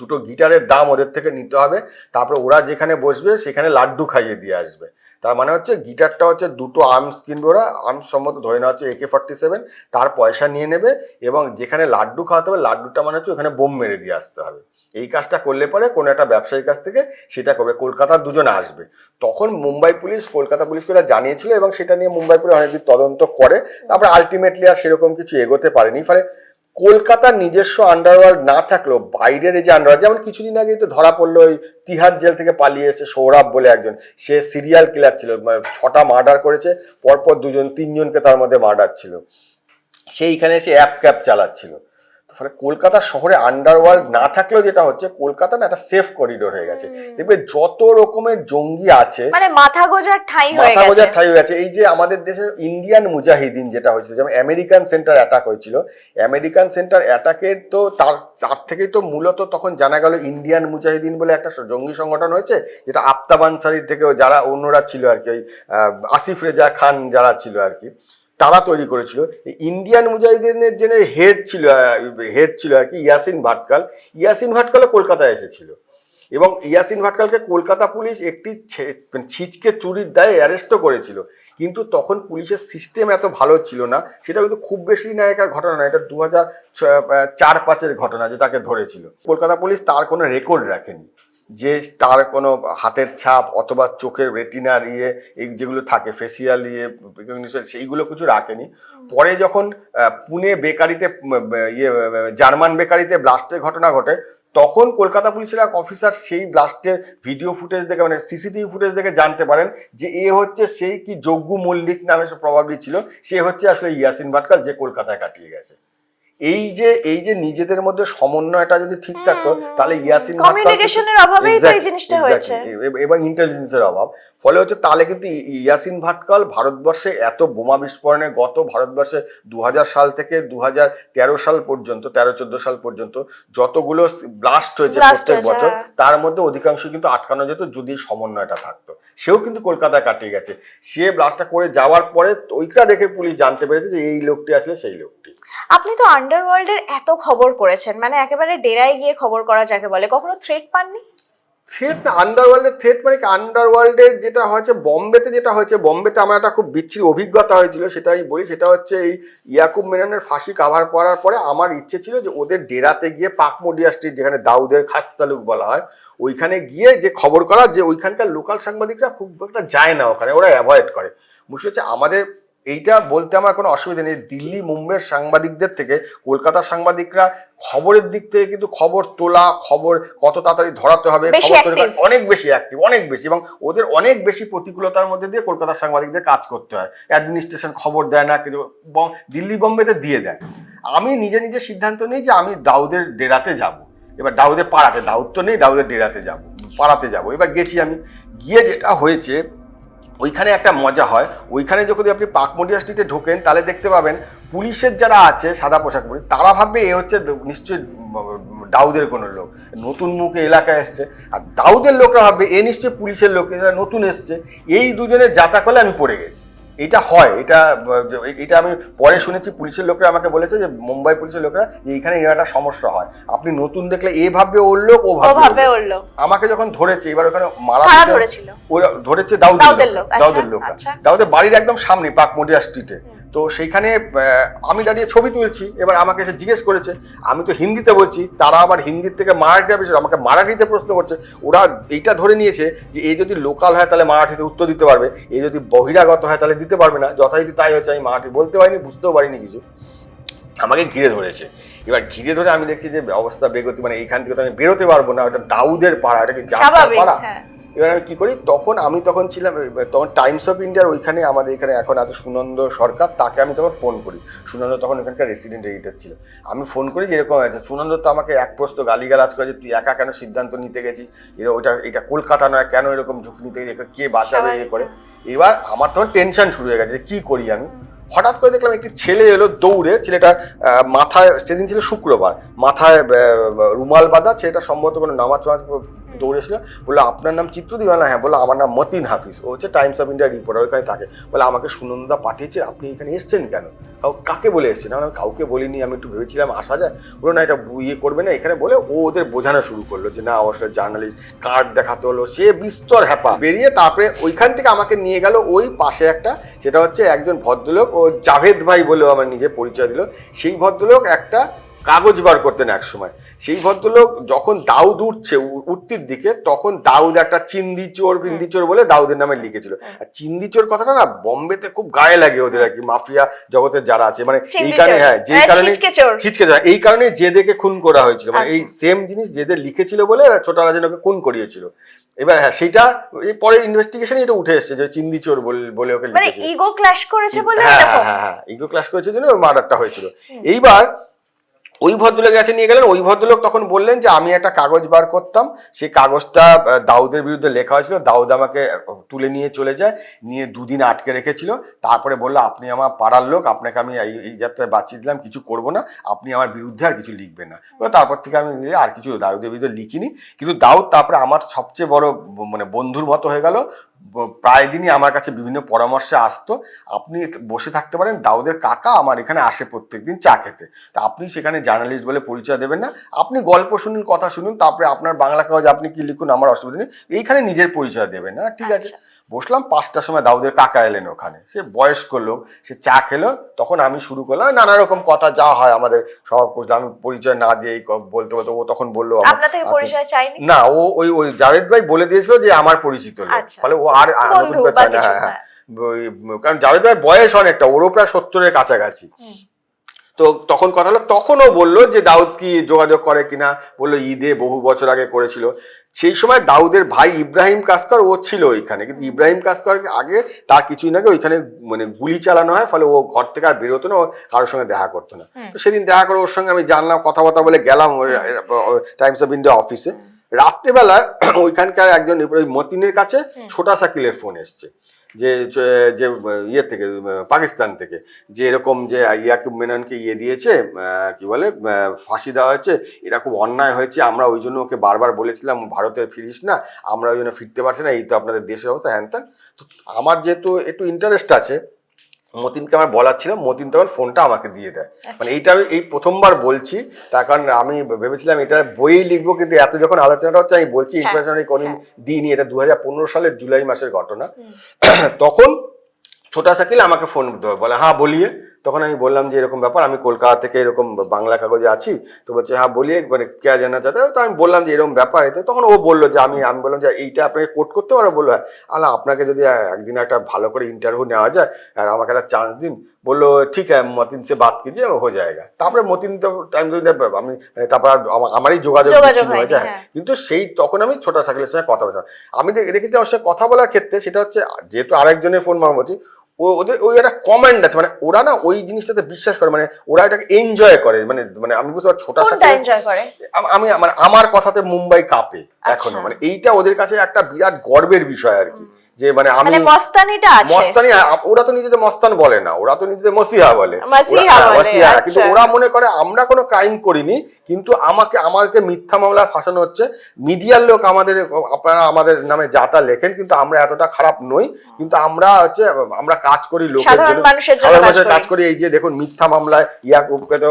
দুটো গিটারের দাম ওদের থেকে নিতে হবে। তারপর ওরা যেখানে বসবে সেখানে লাড্ডু খাইয়ে দিয়ে আসবে। তার মানে হচ্ছে গিটারটা হচ্ছে দুটো আর্মস কিনবে ওরা, আর্মস সম্মত ধরে নেওয়া হচ্ছে AK-47, তার পয়সা নিয়ে নেবে এবং যেখানে লাড্ডু খাওয়াতে হবে, লাড্ডুটা মানে হচ্ছে ওখানে বোম মেরে দিয়ে আসতে হবে। এই কাজটা করলে পরে কোনো একটা ব্যবসায়ীর কাছ থেকে সেটা করবে, কলকাতার দুজন আসবে। তখন মুম্বাই পুলিশ কলকাতা পুলিশকে ওরা জানিয়েছিল এবং সেটা নিয়ে মুম্বাই পুলিশ অনেকদিন তদন্ত করে। তারপরে আলটিমেটলি আর সেরকম কিছু এগোতে পারেনি। ফলে কলকাতার নিজস্ব আন্ডারওয়ার্ল্ড না থাকলেও বাইরের এই যে আন্ডারওয়ার্ল্ড, যেমন কিছুদিন আগে তো ধরা পড়লো ওই তিহার জেল থেকে পালিয়ে এসে সৌরভ বলে একজন, সে সিরিয়াল কিলার ছিল, মানে 6টা মার্ডার করেছে, পরপর 2-3জনকে তার মধ্যে মার্ডার ছিল। সেইখানে সে অ্যাপ চালাচ্ছিল। ফলে কলকাতা শহরে আন্ডারওয়ার্ল্ড না থাকলেও যেটা হচ্ছে, কলকাতা না একটা সেফ করিডোর হয়ে গেছে। দেখবে যত রকমের জঙ্গি আছে, মানে মাথা গোজার ঠাঁই হয়ে গেছে। এই যে আমাদের দেশে ইন্ডিয়ান মুজাহিদিন যেটা হয়েছিল, যেমন আমেরিকান সেন্টার অ্যাটাক হয়েছিল, আমেরিকান সেন্টার অ্যাটাকের তো তার থেকেই তো মূলত তখন জানা গেল ইন্ডিয়ান মুজাহিদিন বলে একটা জঙ্গি সংগঠন হয়েছে, যেটা আফতাব আনসারির থেকে যারা অন্যরা ছিল আর কি, ওই আসিফ রেজা খান যারা ছিল আর কি, তারা তৈরি করেছিল। ইন্ডিয়ান মুজাহিদিনের যে হেড ছিল আর কি ইয়াসিন ভাটকাল কলকাতায় এসেছিল। এবং ইয়াসিন ভাটকালকে কলকাতা পুলিশ একটি ছিচকে চুরির দায়ে অ্যারেস্টও করেছিল, কিন্তু তখন পুলিশের সিস্টেম এত ভালো ছিল না। সেটা কিন্তু খুব বেশি নায়িকার ঘটনা না, এটা 2004-05 ঘটনা যে তাকে ধরেছিল। কলকাতা পুলিশ তার কোনো রেকর্ড রাখেনি, যে তার কোনো হাতের ছাপ অথবা চোখের রেটিনার এই যেগুলো থাকে ফেসিয়াল সেইগুলো কিছু রাখেনি। পরে যখন পুনে বেকারিতে জার্মান বেকারিতে ব্লাস্টের ঘটনা ঘটে, তখন কলকাতা পুলিশের এক অফিসার সেই ব্লাস্টের ভিডিও ফুটেজ দেখে, মানে সিসিটিভি ফুটেজ দেখে জানতে পারেন যে এ হচ্ছে সেই কি যজ্ঞ মল্লিক নামে প্রবাবলি ছিল, সে হচ্ছে আসলে ইয়াসিন ভাটকাল যে কলকাতায় কাটিয়ে গেছে। এই যে নিজেদের মধ্যে সমন্বয়টা যদি ঠিক থাকতো, তাহলে ইয়াসিন কমিউনিকেশনের অভাবেই তো এই জিনিসটা হয়েছে এবং ইন্টেলিজেন্সের অভাব, ফলে হচ্ছে তাহলে কিন্তু ইয়াসিন ভাটকাল ভারতবর্ষে এত বোমা বিস্ফোরণে গত ভারতবর্ষে 2000 সাল থেকে 2013 সাল পর্যন্ত 13-14 সাল পর্যন্ত যতগুলো ব্লাস্ট হয়েছে প্রত্যেক বছর, তার মধ্যে অধিকাংশ কিন্তু আটকানো যেত যদি সমন্বয়টা থাকতো। সেও কিন্তু কলকাতায় কাটিয়ে গেছে। সে ব্লাস্টটা করে যাওয়ার পরে ওইটা দেখে পুলিশ জানতে পেরেছে যে এই লোকটি আসলে সেই লোকটি। আপনি তো আন্ডারওয়ার্ল্ডের এত খবর করেছেন, মানে একেবারে ডেরায় গিয়ে খবর করা যাকে বলে, কখনো থ্রেট পাননি? থ্রেট না, আন্ডারওয়ার্ল্ডের থ্রেট মানে কি, আন্ডারওয়ার্ল্ডের যেটা হয়েছে বোম্বেতে, বম্বেতে আমার একটা খুব বিচ্ছিরি অভিজ্ঞতা হয়েছিল, সেটাই বলি। সেটা হচ্ছে এই ইয়াকুব মেননের ফাঁসি কাভার করার পরে আমার ইচ্ছে ছিল যে ওদের ডেরাতে গিয়ে পাকমোডিয়া স্ট্রিট, যেখানে দাউদের খাস্তালুক বলা হয়, ওইখানে গিয়ে যে খবর করা, যে ওইখানকার লোকাল সাংবাদিকরা খুব একটা যায় না ওখানে, ওরা অ্যাভয়েড করে। বুঝতে হচ্ছে আমাদের এইটা বলতে আমার কোনো অসুবিধা নেই। দিল্লি মুম্বাইয়ের সাংবাদিকদের থেকে কলকাতার সাংবাদিকরা খবরের দিক থেকে কিন্তু খবর তোলা, খবর কত তাড়াতাড়ি ধরাতে হবে, অনেক বেশি অ্যাক্টিভ, অনেক বেশি, এবং ওদের অনেক বেশি প্রতিকূলতার মধ্যে দিয়ে কলকাতার সাংবাদিকদের কাজ করতে হয়। অ্যাডমিনিস্ট্রেশন খবর দেয় না, কিন্তু দিল্লি বোম্বেতে দিয়ে দেয়। আমি নিজে নিজে সিদ্ধান্ত নিই যে আমি দাউদের ডেরাতে যাব। এবার দাউদের পাড়াতে, দাউদ তো নেই, দাউদের ডেরাতে যাব, পাড়াতে যাব। এবার গেছি আমি, গিয়ে যেটা হয়েছে ওইখানে একটা মজা হয়। ওইখানে যখন আপনি পাকমোডিয়া স্ট্রিটে ঢোকেন, তাহলে দেখতে পাবেন পুলিশের যারা আছে সাদা পোশাক পরে, তারা ভাববে এ হচ্ছে নিশ্চয়ই দাউদের কোনো লোক, নতুন মুখে এলাকায় এসছে। আর দাউদের লোকরা ভাববে এ নিশ্চয়ই পুলিশের লোক, এরা নতুন এসছে। এই দুজনে যাতা করলে আমি পড়ে গেছি। এটা হয়, এটা আমি পরে শুনেছি, পুলিশের লোকরা আমাকে বলেছে যে মুম্বাই পুলিশের লোকরা যে এইখানে একটা সমস্যা হয়, আপনি নতুন দেখলে এ ভাববে ওর লোক, ও ভাববে ওর লোক। আমাকে যখন ধরেছে, এবার ওখানে মারা ধরেছে দাউদের লোকরা, দাউদের বাড়ির একদম সামনে পাকমোডিয়া স্ট্রিটে। তো সেইখানে আমি দাঁড়িয়ে ছবি তুলছি। এবার আমাকে এসে জিজ্ঞেস করেছে, আমি তো হিন্দিতে বলছি, তারা আবার হিন্দির থেকে মারাঠি বিষয় আমাকে মারাঠিতে প্রশ্ন করছে। ওরা এইটা ধরে নিয়েছে যে এ যদি লোকাল হয় তাহলে মারাঠিতে উত্তর দিতে পারবে, এ যদি বহিরাগত হয় তাহলে দিতে পারবে না। যথারীতি তাই হচ্ছে, আমি মারাঠি বলতে পারিনি, বুঝতেও পারিনি কিছু। আমাকে ঘিরে ধরেছে। এবার ঘিরে ধরে আমি দেখছি যে অবস্থা বেগতি, মানে এইখান থেকে তো আমি বেরোতে পারবো না, ওটা দাউদের পাড়া, এটা কি জাপার পাড়া। এবার আমি কি করি, তখন ছিলাম, তখন টাইমস অফ ইন্ডিয়ার ওইখানে আমাদের এখানে এখন আছে সুনন্দ সরকার, তাকে আমি তখন ফোন করি। সুনন্দ তখন ওখানকার রেসিডেন্ট এডিটর ছিল। আমি ফোন করি যে এরকম আছে। সুনন্দ তো আমাকে এক প্রশ্ন গালিগালাজ করে যে তুই একা কেন সিদ্ধান্ত নিতে গেছিস, এটা কলকাতা নয়, কেন এরকম ঝুঁকি নিতে গেছে, কে বাঁচাবে এ করে। এবার আমার তখন টেনশন শুরু হয়ে গেছে যে কী করি আমি। হঠাৎ করে দেখলাম একটি ছেলে এলো দৌড়ে, ছেলেটার মাথায়, সেদিন ছিল শুক্রবার, মাথায় রুমাল বাঁধা, ছেলেটা সম্ভবত কোনো নামাজ দৌড়েছিল। বললো আপনার নাম চিত্রদীপ? না, হ্যাঁ। বললো আমার নাম মতিন হাফিজ, ও হচ্ছে টাইমস অফ ইন্ডিয়া রিপোর্টার, ওইখানে থাকে। বলে আমাকে সুনন্দা পাঠিয়েছে, আপনি এখানে এসছেন কেন? কাকে বলে এসছেন? আমি কাউকে বলিনি, আমি একটু ভেবেছিলাম আসা যায়। বললো না, এটা করবে না এখানে, বলে ও ওদের বোঝানো শুরু করলো যে না অবশ্যই জার্নালিস্ট, কার্ড দেখাতে হলো, সে বিস্তর হ্যাপা। বেরিয়ে তারপরে ওইখান থেকে আমাকে নিয়ে গেল ওই পাশে একটা, সেটা হচ্ছে একজন ভদ্রলোক, ও জাভেদ ভাই বলেও আমার নিজে পরিচয় দিল। সেই ভদ্রলোক একটা কাগজ বার করতেন এক সময়। সেই ভদ্রলোক যখন দাউদ উঠতির দিকে, তখন দাউদ একটা চিন্দি চোর বলে দাউদের নামে লিখেছিল। আর চিন্দি চোর কথাটা না বম্বেতে খুব গায়ে লাগে ওদের আর কি, মাফিয়া জগতের যারা আছে, মানে এই কারণে, হ্যাঁ, যেই কারণে ছিচকে চোর, এই কারণে জেদেকে খুন করা হয়েছিল, মানে এই সেম জিনিস জেদে লিখেছিল বলে ছোটা রাজনকে খুন করিয়েছিল। এবার হ্যাঁ, সেইটা পরে ইনভেস্টিগেশনে এটা উঠে এসেছে যে চিন্দি চোর বলে ওকে লিখেছিল, ইগো ক্ল্যাশ করেছে বলে। হ্যাঁ, ইগো ক্ল্যাশ করেছে জন্য মার্ডারটা হয়েছিল। এইবার ওই ভদ্রলোক কাছে নিয়ে গেলেন। ওই ভদ্রলোক তখন বললেন যে আমি একটা কাগজ বার করতাম, সেই কাগজটা দাউদের বিরুদ্ধে লেখা হয়েছিল, দাউদ আমাকে তুলে নিয়ে চলে যায়, নিয়ে 2 দিন আটকে রেখেছিল। তারপরে বললো আপনি আমার পাড়ার লোক, আপনাকে আমি এই যাত্রায় বাঁচিয়ে দিলাম, কিছু করবো না, আপনি আমার বিরুদ্ধে আর কিছু লিখবেন না। তারপর থেকে আমি আর কিছু দাউদের বিরুদ্ধে লিখিনি। কিন্তু দাউদ তারপরে আমার সবচেয়ে বড় মানে বন্ধুর মতো হয়ে গেল। প্রায় দিনই আমার কাছে বিভিন্ন পরামর্শে আসতো, আপনি বসে থাকতে পারেন, দাউদের কাকা আমার এখানে আসে প্রত্যেকদিন চা খেতে, তা আপনি সেখানে জার্নালিস্ট বলে পরিচয় দেবেন না, আপনি গল্প শুনুন, কথা শুনুন, তারপরে আপনার বাংলা কাগজে আপনি কি লিখুন, আমার অসুবিধা নেই, এইখানে নিজের পরিচয় দেবেন না। ঠিক আছে, বসলাম। 5টার সময় দাউদের কাকা এলেন ওখানে, সে বয়স্ক লোক, সে চা খেলো। তখন আমি শুরু করলাম নানা রকম কথা, যা হয় আমাদের সব, আমি পরিচয় না দিয়ে বলতে বলতে ও তখন বললো আপনার থেকে পরিচয় চাইনি না, ও ওই জাভেদ ভাই বলে দিয়েছিল যে আমার পরিচিত লোক, ফলে ও আর নতুন করে চায় না। হ্যাঁ, কারণ জাভেদ ভাই বয়স অনেকটা, ওরও প্রায় 70-এর কাছাকাছি। তো তখন কথা হলো, তখনও বললো যে দাউদ কি যোগাযোগ করে কিনা, বললো ঈদে বহু বছর আগে করেছিল। সেই সময় দাউদের ভাই ইব্রাহিম কাসকার ও ছিল ওইখানে, কিন্তু ইব্রাহিম কাসকার আগে তার কিছুদিন আগে ওইখানে মানে গুলি চালানো হয়, ফলে ও ঘর থেকে আর বেরোতো না, ও কারোর সঙ্গে দেখা করতো না। তো সেদিন দেখা করে ওর সঙ্গে আমি জানলাম, কথাবার্তা বলে গেলাম টাইমস অফ ইন্ডিয়া অফিসে। রাত্রেবেলা ওইখানকার একজন মতিনের কাছে ছোটা সাকিলের ফোন এসছে, যে যে ইয়ে থেকে, পাকিস্তান থেকে, যে এরকম যে ইয়াকুব মেননকে দিয়েছে, কি বলে, ফাঁসি দেওয়া হয়েছে, এটা খুব অন্যায় হয়েছে, আমরা ওই জন্য ওকে বারবার বলেছিলাম ভারতে ফিরিস না, আমরা ওই জন্য ফিরতে পারছি না, এই তো আপনাদের দেশের অবস্থা, হ্যান ত্যান। তো আমার যেহেতু একটু ইন্টারেস্ট আছে, মতিনকে আমার বলার ছিল, মতিন তখন ফোনটা আমাকে দিয়ে দেয়। মানে এইটা আমি এই প্রথমবার বলছি, তার কারণ আমি ভেবেছিলাম এটা বইয়েই লিখবো, কিন্তু এত যখন আলোচনাটা হচ্ছে আমি বলছি, ইনফরমেশন আমি কোনদিন দিইনি, এটা 2015 সালের জুলাই মাসের ঘটনা। তখন ছোটা সাকিল আমাকে ফোন বলে, হ্যাঁ বলিয়ে। তখন আমি বললাম যে এরকম ব্যাপার, আমি কলকাতা থেকে এরকম বাংলা কাগজে আছি। তো বলছে হ্যাঁ বলিয়ে, মানে কে জানা চাতে। তো আমি বললাম যে এরকম ব্যাপার এতে। তখন ও বললো যে আমি বললাম যে এইটা আপনাকে কোট করতে পারো। বললো হ্যাঁ। আল্লাহ, আপনাকে যদি একদিন একটা ভালো করে ইন্টারভিউ নেওয়া যায় আর আমাকে একটা চান্স দিন। বললো ঠিক আছে, মতিন সে বাদ কিজিয়ে হয়ে যায়গা। তারপরে মতিন তো টাইম আমি তারপর আমারই যোগাযোগ হয়ে যায়। কিন্তু সেই তখন আমি ছোটা সাকিলের সঙ্গে কথা বলছিলাম। আমি দেখেছি ওর সঙ্গে কথা বলার ক্ষেত্রে, সেটা হচ্ছে যেহেতু আরেকজনের ফোন মারমতি, ওদের ওই একটা কমেন্ট আছে, মানে ওরা না ওই জিনিসটাতে বিশ্বাস করে, মানে ওরা এটাকে এনজয় করে। মানে মানে আমি বুঝতে পারছি ছোটা সাকিল এনজয় করে, আমি মানে আমার কথাতে মুম্বাই কাঁপে এখনো, মানে এইটা ওদের কাছে একটা বিরাট গর্বের বিষয় আর কি, যে মানে আমি মস্তানিটা আছে। মস্তানি, ওরা তো নিজেদের মস্তান বলে না, ওরা তো নিজেদের মসিহা বলে। কিন্তু ওরা মনে করে আমরা কোনো ক্রাইম করিনি, কিন্তু আমাদেরকে মিথ্যা মামলায় ফাঁসানো হচ্ছে। মিডিয়ার লোক আপনারা আমাদের নামে যাতা লেখেন, কিন্তু আমরা এতটা খারাপ নই, কিন্তু আমরা আমরা কাজ করি লোকের জন্য, সাধারণ মানুষের কাজ করি। এই যে দেখুন, মিথ্যা মামলায় ইয়াকুবকে তো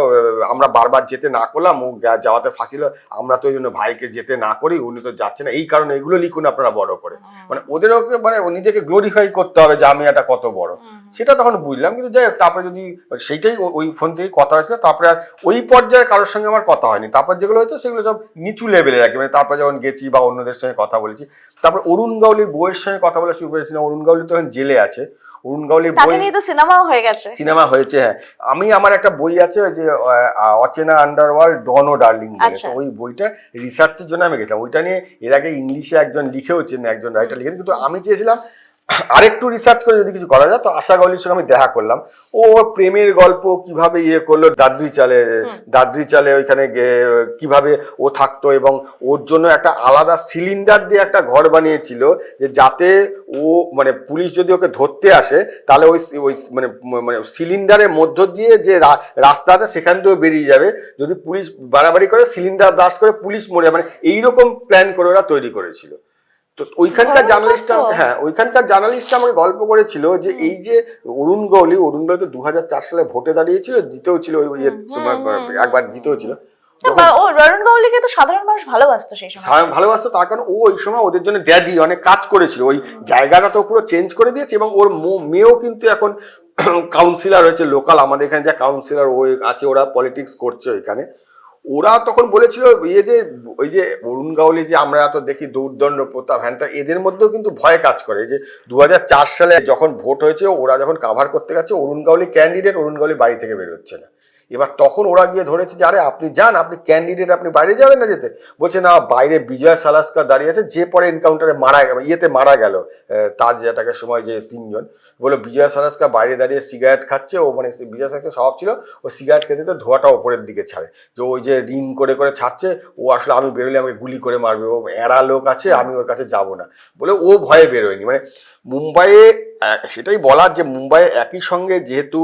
আমরা বারবার যেতে না করলাম, ও যাওয়াতে ফাঁসিল, আমরা তো ওই জন্য ভাইকে যেতে না করি, উনি তো যাচ্ছে না, এই কারণে এগুলো লিখুন আপনারা বড় করে। মানে ওদেরও মানে নিজেকে গ্লোরিফাই করতে হবে যে আমি এটা কত বড়, সেটা তখন বুঝলাম। কিন্তু যাই হোক, তারপরে যদি সেইটাই ওই ফোন থেকে কথা হয়েছিল, তারপরে আর ওই পর্যায়ে কারোর সঙ্গে আমার কথা হয়নি। তারপর যেগুলো হয়েছে সেগুলো সব নিচু লেভেলে রাখি, মানে তারপর যখন গেছি বা অন্যদের সঙ্গে কথা বলেছি। তারপর অরুণ গাউলির বইয়ের সঙ্গে কথা বলা শুরু করেছিলাম। অরুণ গাউলি তখন জেলে আছে। অরুণ গাউলির বই নিয়ে তো সিনেমাও হয়ে গেছে। সিনেমা হয়েছে, হ্যাঁ। আমার একটা বই আছে যে অচেনা আন্ডারওয়ার্ল্ড, ডন ও ডার্লিং, ওই বইটা রিসার্চের জন্য আমি গেছিলাম। ওইটা নিয়ে এর আগে ইংলিশে একজন লিখেওছেন, একজন রাইটার লিখেন, কিন্তু আমি চেয়েছিলাম আরেকটু রিসার্চ করে যদি কিছু করা যায়। তো আশা গাউলির সঙ্গে আমি দেখা করলাম। ও প্রেমের গল্প কিভাবে করলো দাদ্রি চালে ওইখানে কিভাবে ও থাকতো, এবং ওর জন্য একটা আলাদা সিলিন্ডার দিয়ে একটা ঘর বানিয়েছিল, যে যাতে ও মানে পুলিশ যদি ওকে ধরতে আসে তাহলে ওই মানে মানে সিলিন্ডারের মধ্য দিয়ে যে রাস্তা আছে সেখান থেকেও বেরিয়ে যাবে। যদি পুলিশ বাড়াবাড়ি করে সিলিন্ডার ব্লাস্ট করে পুলিশ মরে, মানে এইরকম প্ল্যান করে ওরা তৈরি করেছিল। তো ওইখানকার জার্নালিস্ট আমাকে গল্প করেছিল যে এই যে অরুণ গৌলি তো 2004 সালে ভোটে দাঁড়িয়েছিল, জিতেও ছিল, একবার জিতেও ছিল। অরুণ গৌলিকে তো সাধারণ মানুষ ভালোবাসতো, সেই সময় ভালোবাসতো, তার কারণ ও ওই সময় ওদের জন্য ড্যাডি অনেক কাজ করেছিল, ওই জায়গাটা তো পুরো চেঞ্জ করে দিয়েছে। এবং ওর মেয়েও কিন্তু এখন কাউন্সিলর হয়েছে লোকাল, আমাদের এখানে যা কাউন্সিলর ওই আছে, ওরা পলিটিক্স করছে ওইখানে। ওরা তখন বলেছিল যে ওই যে অরুণ গাউলি যে আমরা এত দেখি দৌর্দণ্ড প্রতাপ হ্যান, এদের মধ্যেও কিন্তু ভয় কাজ করে। যে 2004 সালে যখন ভোট হয়েছে, ওরা যখন কাভার করতে গেছে, অরুণ গাউলি ক্যান্ডিডেট, অরুণ গাউলি বাড়ি থেকে বেরোচ্ছে না। এবার তখন ওরা গিয়ে ধরেছে যে আরে আপনি যান, আপনি ক্যান্ডিডেট, আপনি বাইরে যাবেন না যেতে। বলছে না, বাইরে বিজয় সালাস্কার দাঁড়িয়ে আছে, যে পরে এনকাউন্টারে মারা গেল তাজ অ্যাটাকের সময়, যে 3 জন। বলো বিজয় সালাস্কার বাইরে দাঁড়িয়ে সিগারেট খাচ্ছে, ও মানে বিজয় সালাস্কার স্বভাব ছিল ও সিগারেট খেতে তো ধোঁয়াটা ওপরের দিকে ছাড়ে, যে ওই যে রিং করে করে ছাড়ছে, ও আসলে আমি বেরোলে আমাকে গুলি করে মারবে, ও এরা লোক আছে, আমি ওর কাছে যাব না বলে ও ভয়ে বেরোয়নি। মানে মুম্বাইয়ে সেটাই বলার, যে মুম্বাইয়ে একই সঙ্গে যেহেতু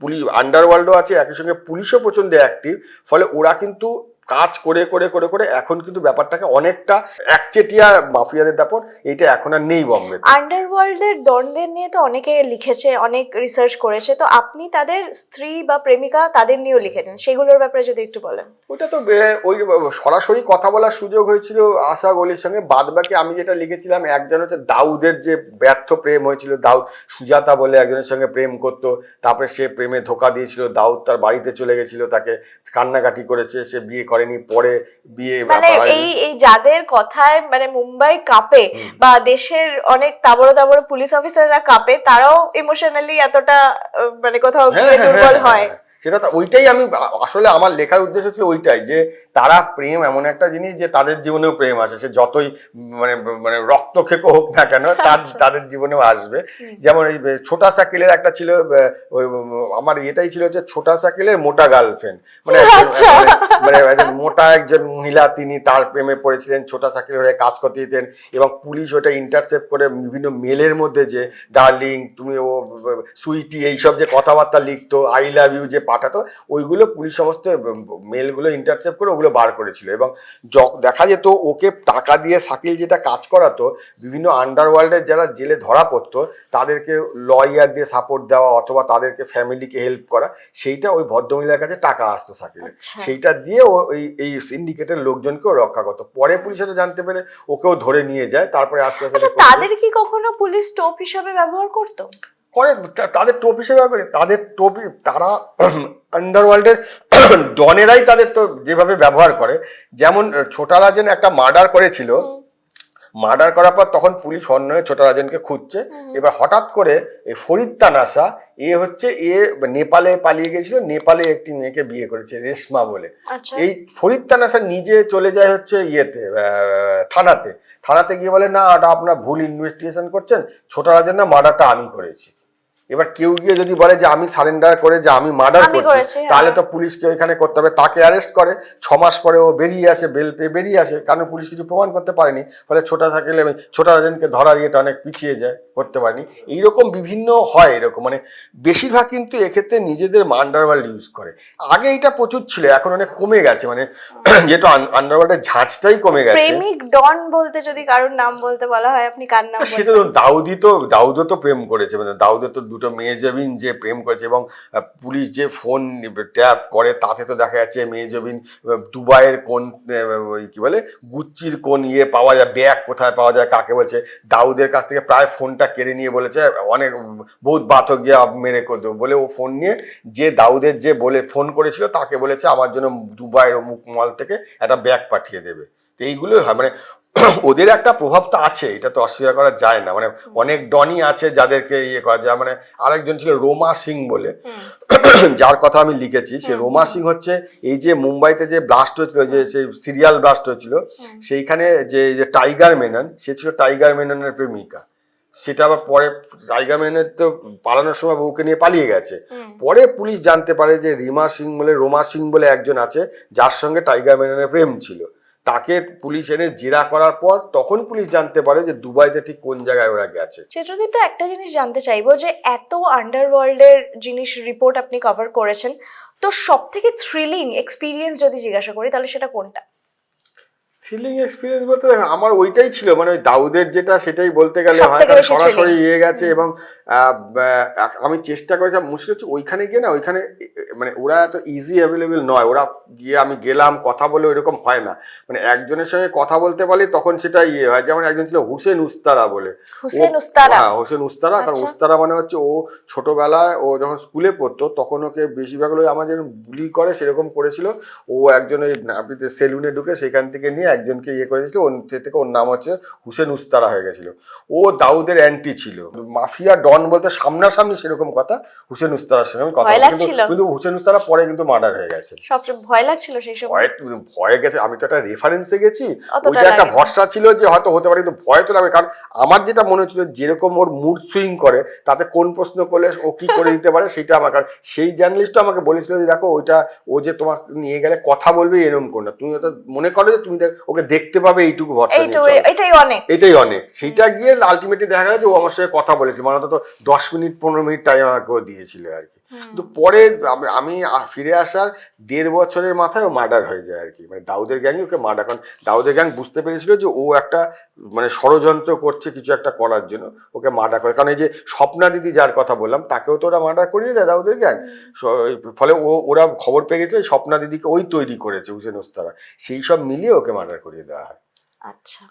পুলিশ আন্ডারওয়ার্ল্ডও আছে, একই সঙ্গে পুলিশও প্রচণ্ড অ্যাক্টিভ, ফলে ওরা কিন্তু কাজ করে করে করে করে এখন কিন্তু ব্যাপারটাকে অনেকটা একচেটিয়া মাফিয়াদের দাপট, এইটা এখন আর নেই বম্বে। আন্ডারওয়ার্ল্ডের ডনদের নিয়ে তো অনেকে লিখেছে, অনেক রিসার্চ করেছে, তো আপনি তাদের স্ত্রী বা প্রেমিকা তাদের নিয়েও লিখেছেন, সেগুলোর ব্যাপারে যদি একটু বলেন। ওইটা তো ওই সরাসরি কথা বলার সুযোগ হয়েছিল আশা গলির সঙ্গে, বাদ বাকি আমি যেটা লিখেছিলাম একজন হচ্ছে দাউদের যে ব্যর্থ প্রেম হয়েছিল, দাউদ সুজাতা বলে একজনের সঙ্গে প্রেম করতো, তারপরে সে প্রেমে ধোকা দিয়েছিল, দাউদ তার বাড়িতে চলে গেছিল, তাকে কান্নাকাটি করেছে, সে বিয়ে করেনি, পরে বিয়ে মানে এই যাদের কথায় মানে মুম্বাই কাঁপে বা দেশের অনেক তাবড় তাবড় পুলিশ অফিসাররা কাঁপে, তারাও ইমোশনালি এতটা মানে কোথাও গিয়ে দুর্বল হয়। সেটা তো ওইটাই আমি আসলে আমার লেখার উদ্দেশ্য ছিল ওইটাই, যে তারা প্রেম এমন একটা জিনিস যে তাদের জীবনেও প্রেম আসে, সে যতই মানে মানে রক্তক্ষেপ হোক না কেন তাদের জীবনেও আসবে। যেমন এই ছোটা সাকিলের একটা ছিল, ওই আমার এটাই ছিল যে ছোটা সাকিলের মোটা গার্লফ্রেন্ড, মানে মানে মোটা একজন মহিলা, তিনি তার প্রেমে পড়েছিলেন, ছোটা সাকিলের হয়ে কাজ করতে দিতেন, এবং পুলিশ ওটা ইন্টারসেপ্ট করে বিভিন্ন মেলের মধ্যে যে ডার্লিং তুমি ও সুইটি এইসব যে কথাবার্তা লিখতো, আই লাভ ইউ যে পাঠাতো, ওইগুলো পুলিশ সমস্ত মেলগুলো ইন্টারসেপ্ট করে ওগুলো বার করেছিল। এবং দেখা যেত ওকে টাকা দিয়ে শাকিল যেটা কাজ করাতো, বিভিন্ন আন্ডারওয়ার্ল্ডের যারা জেলে ধরা পড়তো তাদেরকে লয়ার দিয়ে সাপোর্ট দেওয়া অথবা তাদেরকে ফ্যামিলিকে হেল্প করা, সেইটা ওই ভদ্রমহিলার কাছে টাকা আসতো শাকিলের, সেইটা দিয়ে ও এই সিন্ডিকেটের লোকজনকেও রক্ষা করতো। পরে পুলিশ এটা জানতে পেরে ওকেও ধরে নিয়ে যায়, তারপরে আস্তে আস্তে। তাদের কি কখনো পুলিশ টোপ হিসাবে ব্যবহার করতো? করে তাদের টোপ হিসেবে করে, তাদের টোপ তারা আন্ডারওয়ার্ল্ডের ডনেরাই তাদের তো যেভাবে ব্যবহার করে। যেমন ছোটা রাজেন একটা মার্ডার করেছিল, মার্ডার করার পর তখন পুলিশ অন্যয়ে ছোটা রাজেনকে খুঁজছে, এবার হঠাৎ করে এই ফরিদ তানাসা হচ্ছে নেপালে পালিয়ে গেছিল, নেপালে একটি মেয়েকে বিয়ে করেছে রেশমা বলে। এই ফরিদ তানাসা নিজে চলে যায় হচ্ছে থানাতে গিয়ে বলে না, এটা আপনার ভুল ইনভেস্টিগেশন করছেন, ছোটা রাজেন না, মার্ডারটা আমি করেছি। এবার কেউ গিয়ে যদি বলে যে আমি সারেন্ডার করে যে আমি মার্ডার করছি, তাহলে তো পুলিশকে ওইখানে করতে হবে, তাকে অ্যারেস্ট করে, 6 মাস পরে ও বেরিয়ে আসে, বেল পেয়ে বেরিয়ে আসে, কারণ পুলিশ কিছু প্রমাণ করতে পারেনি, ফলে ছোটা রাজেনকে ধরার ইয়েটা অনেক পিছিয়ে যায়, করতে পারেনি। এইরকম বিভিন্ন হয় এরকম, মানে বেশিরভাগ কিন্তু এক্ষেত্রে নিজেদের আন্ডারওয়ার্ল্ড ইউজ করে। আগে এটা প্রচুর ছিল, এখন অনেক কমে গেছে, মানে যেহেতু আন্ডারওয়ার্ল্ডের ঝাঁজটাই কমে গেছে। প্রেমিক ডন বলতে যদি কারোর নাম বলতে বলা হয়, আপনি কার নাম বলবেন? সেটা দাউদও তো প্রেম করেছে, মানে দাউদের তো দুটো মেজবিন যে প্রেম করেছে, এবং পুলিশ যে ফোন ট্যাপ করে তাতে তো দেখা যাচ্ছে মেজবিন দুবাইয়ের কোন কি বলে গুচ্চির কোন পাওয়া যায়, ব্যাগ কোথায় পাওয়া যায়, কাকে বলছে, দাউদের কাছ থেকে প্রায় ফোনটা কেড়ে নিয়ে বলেছে অনেক বহুত বাত গিয়ে মেরে করে দেবো বলে, ও ফোন নিয়ে যে দাউদের যে বলে ফোন করেছিল তাকে বলেছে আমার জন্য দুবাইয়ের অমুক মল থেকে একটা ব্যাগ পাঠিয়ে দেবে। তো এইগুলোই হয়, মানে ওদের একটা প্রভাব তো আছে, এটা তো অস্বীকার করা যায় না। মানে অনেক ডনই আছে যাদেরকে করা যায়, মানে আরেকজন ছিল রোমা সিং বলে, যার কথা আমি লিখেছি। সে রোমা সিং হচ্ছে এই যে মুম্বাইতে যে ব্লাস্ট হয়েছিল, যে সেই সিরিয়াল ব্লাস্ট হয়েছিল, সেইখানে যে টাইগার মেনন, সে ছিল টাইগার মেননের প্রেমিকা। সেটা আবার পরে টাইগার মেননের তো পালানোর সময় বউকে নিয়ে পালিয়ে গেছে, পরে পুলিশ জানতে পারে যে রোমা সিং বলে একজন আছে যার সঙ্গে টাইগার মেননের প্রেম ছিল। তাকে পুলিশ এনে জেরা করার পর তখন পুলিশ জানতে পারে যে দুবাইতে ঠিক কোন জায়গায় ওরা গেছে। চিত্রদীপ, তো একটা জিনিস জানতে চাইবো, যে এত আন্ডারওয়ার্ল্ডের জিনিস রিপোর্ট আপনি কভার করেছেন, তো সব থেকে থ্রিলিং এক্সপিরিয়েন্স যদি জিজ্ঞাসা করি তাহলে সেটা কোনটা? থ্রিলিং এক্সপিরিয়েন্স বলতে আমার ওইটাই ছিল, মানে ওই দাউদের যেটা, সেটাই বলতে গেলে সরাসরি গেছে। এবং আমি চেষ্টা করেছিলাম, মুশকিল হচ্ছে ওইখানে গিয়ে না, ওইখানে মানে ওরা এত ইজি অ্যাভেলেবেল নয়, ওরা গিয়ে আমি গেলাম কথা বলে ওইরকম হয় না, মানে একজনের সঙ্গে কথা বলতে পারলে তখন সেটা হয়। যেমন একজন ছিল হুসেন উস্তারা বলে, হোসেন উস্তারা, কারণ উস্তারা মানে হচ্ছে ও ছোটবেলায় ও যখন স্কুলে পড়তো তখন ওকে বেশিরভাগ লোক আমাদের বুলি করে, সেরকম করেছিল। ও একজন ওই সেলুনে ঢুকে সেখান থেকে নিয়ে একজনকে করে দিয়েছিল, সে থেকে ওর নাম হচ্ছে হুসেন উস্তারা হয়ে গেছিল। ও দাউদের অ্যান্টি ছিল, মাফিয়া ডন বলতে সামনাসামনি সেরকম কথা হুসেন উস্তারার সঙ্গে কথা, কিন্তু হুসেন উস্তারা পরে কিন্তু মার্ডার হয়ে গেছে। সবচেয়ে ভয় লাগছিল সেই সময়? ভয় গেছে, আমি তো একটা রেফারেন্সে গেছি, ওইটা একটা ভরসা ছিল যে হয়তো হতে পারে, কিন্তু ভয় তো লাগবে, কারণ আমার যেটা মনে হচ্ছিল যেরকম ওর মুড সুইং করে, তাতে কোন প্রশ্ন করলে ও কি করে দিতে পারে সেটা আমার, কারণ সেই জার্নালিস্টও আমাকে বলেছিল যে দেখো ওইটা ও যে তোমাকে নিয়ে গেলে কথা বলবে এরকম কোন না, তুমি হয়তো মনে করো যে তুমি ওকে দেখতে পাবে, এইটুকু ভরসা, এটাই অনেক। সেইটা গিয়ে আলটিমেটলি দেখা গেল যে ও আমার সঙ্গে কথা বলেছিল, মানে তো 10 মিনিট 15 মিনিট টাইম আমাকে দিয়েছিল আর কি। কিন্তু পরে আমি ফিরে আসার 1.5 বছরের মাথায় ও মার্ডার হয়ে যায় আর কি, মানে দাউদের গ্যাংই ওকে মার্ডার, কারণ দাউদের গ্যাং বুঝতে পেরেছিল যে ও একটা মানে ষড়যন্ত্র করছে কিছু একটা করার জন্য, ওকে মার্ডার করে। কারণ এই যে স্বপ্না দিদি যার কথা বললাম তাকেও তো ওরা মার্ডার করিয়ে দেয় দাউদের গ্যাং। ফলে ওরা খবর পেয়ে গেছিল স্বপ্না দিদিকে ওই তৈরি করেছে হুসেন ওস্তারা, সেই সব মিলিয়ে ওকে মার্ডার করিয়ে দেওয়া হয়। আচ্ছা,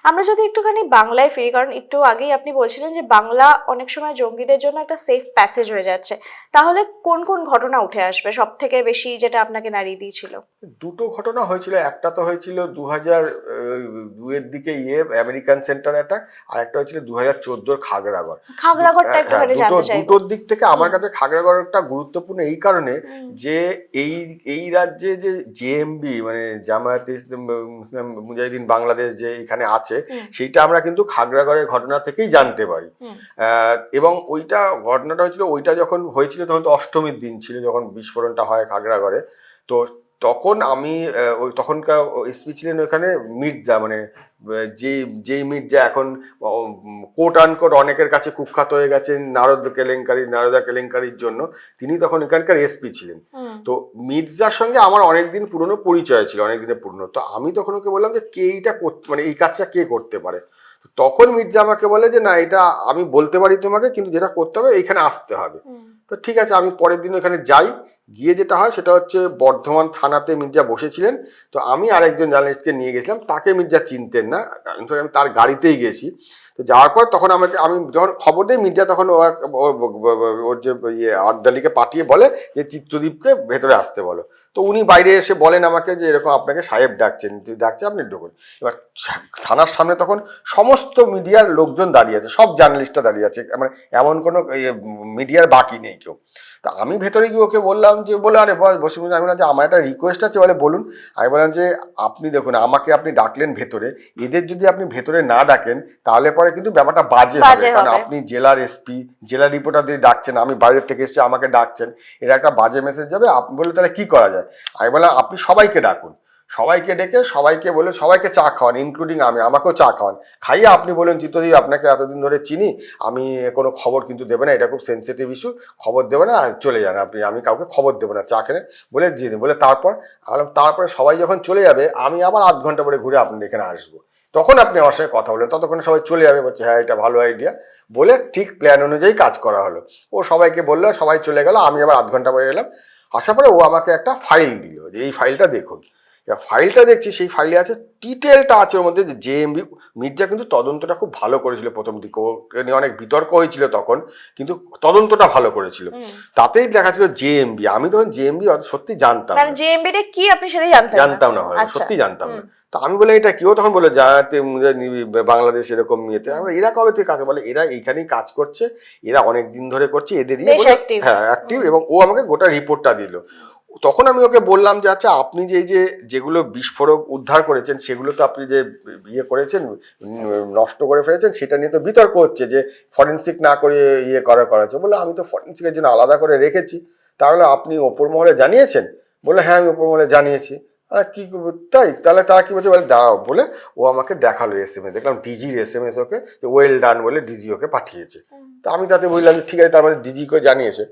আমরা যদি একটুখানি বাংলায় ফিরি, কারণ একটু আগেই আপনি বলছিলেন যে বাংলা অনেক সময় জঙ্গিদের জন্য একটা সেফ প্যাসেজ হয়ে যাচ্ছে, তাহলে কোন কোন ঘটনা উঠে আসবে সব থেকে বেশি যেটা আপনাকে নাড়িয়ে দিয়েছিল? দুটো ঘটনা হয়েছিল, একটা তো হয়েছিল 2002-এর দিকে আমেরিকান সেন্টার অ্যাটাক, আর একটা হয়েছিল 2014 খাগড়াগড়টা একটুখানি জানতে চাই। দুটোর দিক থেকে আমার কাছে খাগড়াগড়টা গুরুত্বপূর্ণ এই কারণে যে এই রাজ্যে যে জেএমবি মানে জামায়াতে মুজাহিদিন বাংলাদেশ যে এখানে আছে সেইটা আমরা কিন্তু খাগড়াগড়ের ঘটনা থেকেই জানতে পারি। এবং ঘটনাটা হয়েছিল, ওইটা যখন হয়েছিল তখন তো অষ্টমীর দিন ছিল যখন বিস্ফোরণটা হয় খাগড়াগড়ে। তো তখন আমি তখনকার এসপি ছিলেন ওখানে মির্জা, মানে যেই মির্জা এখন কোট আনকোট অনেকের কাছে কুখ্যাত হয়ে গেছেন নারদা কেলেঙ্কারির জন্য, তিনি তখন এখানকার এসপি ছিলেন। তো মির্জার সঙ্গে আমার অনেকদিন পুরনো পরিচয় ছিল, অনেকদিনের পুরনো। তো আমি তখন ওকে বললাম যে কে এইটা মানে এই কাজটা কে করতে পারে। তখন মির্জা আমাকে বলে যে না, এটা আমি বলতে পারি তোমাকে, কিন্তু যেটা করতে হবে এইখানে আসতে হবে। তো ঠিক আছে, আমি পরের দিন ওখানে যাই, গিয়ে যেটা হয় সেটা হচ্ছে বর্ধমান থানাতে মির্জা বসেছিলেন। তো আমি আরেকজন জার্নালিস্টকে নিয়ে গেছিলাম, তাকে মির্জা চিনতেন না, আমি তার গাড়িতেই গেছি। তো যাওয়ার পর তখন আমি যখন খবর দিই, মির্জা তখন ওর যে আর্দালিকে পাঠিয়ে বলে যে চিত্রদীপকে ভেতরে আসতে বলো। তো উনি বাইরে এসে বলেন আমাকে যে এরকম আপনাকে সাহেব ডাকছেন, আপনি ঢুকুন। এবার থানার সামনে তখন সমস্ত মিডিয়ার লোকজন দাঁড়িয়ে আছে, সব জার্নালিস্টরা দাঁড়িয়ে আছে, মানে এমন কোনো মিডিয়ার বাকি নেই কেউ। তা আমি ভেতরে গিয়ে ওকে বললাম যে বলে আরে বসে আমি বললাম যে আমার একটা রিকোয়েস্ট আছে। বলে বলুন। আমি বললাম যে আপনি দেখুন, আমাকে আপনি ডাকলেন ভেতরে, এদের যদি আপনি ভেতরে না ডাকেন তাহলে পরে কিন্তু ব্যাপারটা বাজে হবে, কারণ আপনি জেলার এসপি, জেলার রিপোর্টারদের ডাকছেন, আমি বাইরের থেকে এসেছি আমাকে ডাকছেন, এটা একটা বাজে মেসেজ যাবে। আপনি বললেন তাহলে কি করা যায়? আমি বললাম আপনি সবাইকে ডাকুন, সবাইকে ডেকে সবাইকে বলে সবাইকে চা খাওয়ান, ইনক্লুডিং আমাকেও চা খাওয়ান, খাইয়ে আপনি বলেন চিত্রদীপ আপনাকে এতদিন ধরে চিনি, আমি কোনো খবর কিন্তু দেবে না, এটা খুব সেন্সিটিভ ইস্যু, খবর দেবে না, চলে যান আপনি, আমি কাউকে খবর দেবো না, চা খেলে বলে যিনি বলে তারপরে সবাই যখন চলে যাবে আমি আবার 8 ঘন্টা পরে ঘুরে আপনার এখানে আসবো, তখন আপনি আমার সঙ্গে কথা বলেন। ততক্ষণে সবাই চলে যাবে, বলছে হ্যাঁ এটা ভালো আইডিয়া, বলে ঠিক প্ল্যান অনুযায়ী কাজ করা হলো। ও সবাইকে বললো, সবাই চলে গেল, আমি আবার 8 ঘন্টা পরে এলাম। আসার পরে ও আমাকে একটা ফাইল দিল যে এই ফাইলটা দেখুন। ফাইলটা দেখছি, সেই ফাইলে আছে ডিটেলটা আছে ওর মধ্যে যে জেএমবি। মির্জা কিন্তু তদন্তটা খুব ভালো করেছিল প্রথম দিকে, ওকে নিয়ে অনেক বিতর্ক হয়েছিল তখন, কিন্তু তদন্তটা ভালো করেছিল। তাতেই দেখা ছিল জেএমবি। আমি তখন জেএমবি সত্যি জানতাম না, জেএমবিটা কি আপনি সেটা জানতাম না, সত্যি জানতাম না। তো আমি বলে এটা কেউ তখন বলে জানাতে বাংলাদেশ এরকম ইয়েতে, আমরা এরা কবে থেকে কাজ বলে, এরা এইখানেই কাজ করছে, এরা অনেক দিন ধরে করছে, এদেরই হ্যাঁ অ্যাক্টিভ। এবং ও আমাকে গোটা রিপোর্টটা দিল। তখন আমি ওকে বললাম যে আচ্ছা আপনি যেগুলো বিস্ফোরক উদ্ধার করেছেন সেগুলো তো আপনি যে ইয়ে করেছেন, নষ্ট করে ফেলেছেন, সেটা নিয়ে তো বিতর্ক হচ্ছে যে ফরেন্সিক না করে ইয়ে করা হচ্ছে। বলে আমি তো ফরেন্সিকের জন্য আলাদা করে রেখেছি। তাহলে আপনি ওপর মহলে জানিয়েছেন? বলে হ্যাঁ আমি ওপর মহলে জানিয়েছি। কি তাই? তাহলে তারা কি বলছে, বলে দাঁড়াও, বলে ও আমাকে দেখালো SMS, দেখলাম ডিজির SMS ওকে, যে ওয়েল ডান বলে ডিজি ওকে পাঠিয়েছে। তা আমি তাতে বললাম ঠিক আছে, তার মানে ডিজিকে জানিয়েছে।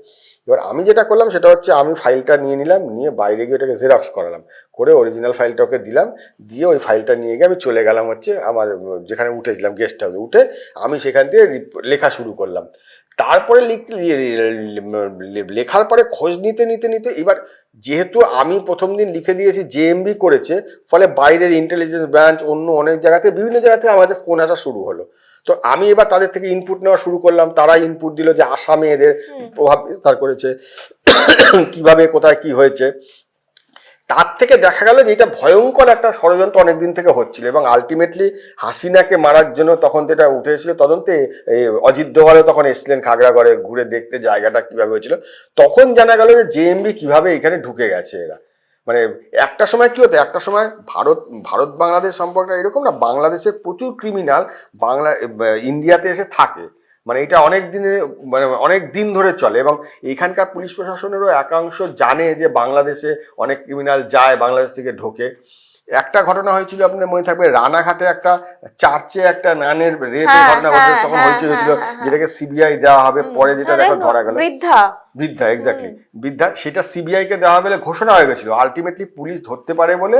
এবার আমি যেটা করলাম সেটা হচ্ছে আমি ফাইলটা নিয়ে নিলাম, নিয়ে বাইরে গিয়ে ওটাকে জেরক্স করালাম, করে অরিজিনাল ফাইলটা ওকে দিলাম, দিয়ে ওই ফাইলটা নিয়ে গিয়ে আমি চলে গেলাম হচ্ছে আমার যেখানে উঠেছিলাম গেস্ট হাউসে। উঠে আমি সেখান থেকে লেখা শুরু করলাম। তারপরে লেখার পরে খোঁজ নিতে নিতে নিতে এবার যেহেতু আমি প্রথম দিন লিখে দিয়েছি জেএমবি করেছে, ফলে বাইরের ইন্টেলিজেন্স ব্রাঞ্চ অন্য অনেক জায়গাতে বিভিন্ন জায়গা থেকে আমাদের ফোন আসা শুরু হলো। তো আমি এবার তাদের থেকে ইনপুট নেওয়া শুরু করলাম। তারা ইনপুট দিল যে আসামে এদের প্রভাব বিস্তার করেছে, কিভাবে কোথায় কি হয়েছে। তার থেকে দেখা গেল যে এটা ভয়ঙ্কর একটা ষড়যন্ত্র অনেকদিন থেকে হচ্ছিল, এবং আলটিমেটলি হাসিনাকে মারার জন্য তখন যেটা উঠে এসেছিল তদন্তে, অজিত দোভালও তখন এসেছিলেন খাগড়াগড়ে ঘুরে দেখতে জায়গাটা কিভাবে হয়েছিল। তখন জানা গেল যে জেএমবি কিভাবে এখানে ঢুকে গেছে এরা। মানে একটা সময় কি হতো, একটা সময় ভারত বাংলাদেশ সম্পর্কটা এরকম না, বাংলাদেশের প্রচুর ক্রিমিনাল ইন্ডিয়াতে এসে থাকে, মানে এটা অনেক দিন ধরে চলে। এবং এখানকার পুলিশ প্রশাসনেরও একাংশ জানে যে বাংলাদেশে অনেক ক্রিমিনাল যায়, বাংলাদেশ থেকে ঢোকে। একটা ঘটনা হয়েছিল আপনাদের মনে থাকবে, রানাঘাটে একটা চার্চে একটা নানের রেপের ঘটনা ঘটেছিল, তখন হয়েছিল যেটাকে সিবিআই দেওয়া হবে, পরে যেটা দেখা ধরা গেল বৃদ্ধা, এক্স্যাক্টলি বৃদ্ধা, সেটা সিবিআই কে দেওয়া বলে ঘোষণা হয়ে গেছিল। আলটিমেটলি পুলিশ ধরতে পারে বলে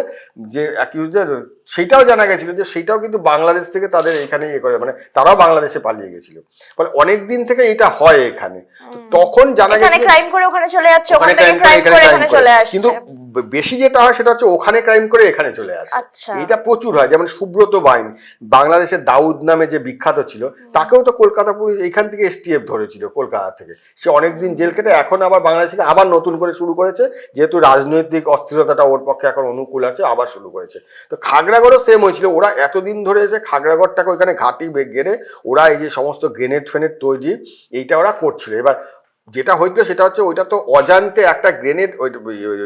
যে অ্যাকিউজদের, সেটাও জানা গেছিল যে সেটাও কিন্তু বাংলাদেশ থেকে তাদের এখানে ইয়ে করে, মানে তারাও বাংলাদেশে পালিয়ে গেছিল। ফলে অনেক দিন থেকে এটা হয় এখানে। তখন জানা গেছে এখানে ক্রাইম করে ওখানে চলে যাচ্ছে, ওখান থেকে ক্রাইম করে এখানে চলে আসছে। কিন্তু বেশি যেটা হয় সেটা হচ্ছে ওখানে ক্রাইম করে এখানে চলে আসে। আচ্ছা, এটা প্রচুর হয়। যেমন সুব্রত বাইন, বাংলাদেশের দাউদ নামে যে বিখ্যাত ছিল, তাকেও তো কলকাতা পুলিশ এখান থেকে এসটিএফ ধরেছিল কলকাতা থেকে। সে অনেকদিন জেল কেটে এখন আবার বাংলাদেশে আবার নতুন করে শুরু করেছে, যেহেতু রাজনৈতিক অস্থিরতাটা ওর পক্ষে এখন অনুকূল আছে, আবার শুরু করেছে। তো খাগড়াগড়ও সেম হয়েছিল। ওরা এতদিন ধরে এসে খাগড়াগড়টাকে ওইখানে ঘাঁটি গেড়ে ওরা এই যে সমস্ত গ্রেনেড ফ্রেনেড তৈরি এইটা ওরা করছিল। এবার যেটা হইতো সেটা হচ্ছে ওইটা তো অজান্তে একটা গ্রেনেড, ওই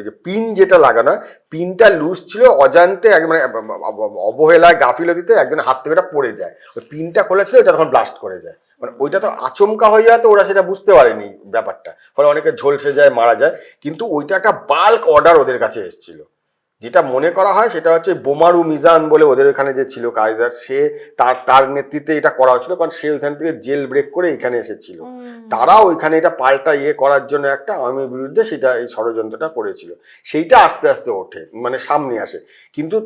যে পিন যেটা লাগানো, পিনটা লুজ ছিল, অজান্তে মানে অবহেলায় গাফিলতিতে একজনের হাত থেকে ওটা পড়ে যায়। ওই পিনটা খোলা ছিল, এটা তখন ব্লাস্ট করে যায়। মানে ওইটা তো আচমকা হয়ে যায়, তো ওরা সেটা বুঝতে পারেনি ব্যাপারটা, ফলে অনেকে ঝলসে যায়, মারা যায়। কিন্তু ওইটা একটা বাল্ক অর্ডার ওদের কাছে এসেছিল। যেটা মনে করা হয় সেটা হচ্ছে বোমারু মিজান বলে ওদের ওখানে যে ছিল কায়দার, সে তার নেতৃত্বে এটা করা হচ্ছিল, কারণ সে ওইখান থেকে জেল ব্রেক করে এখানে এসেছিল। তারা ওইখানে এটা পাল্টা ইয়ে করার জন্য একটা আওয়ামী বিরুদ্ধে সেটা এই ষড়যন্ত্রটা করেছিল। সেইটা আস্তে আস্তে ওঠে, মানে সামনে আসে। কিন্তু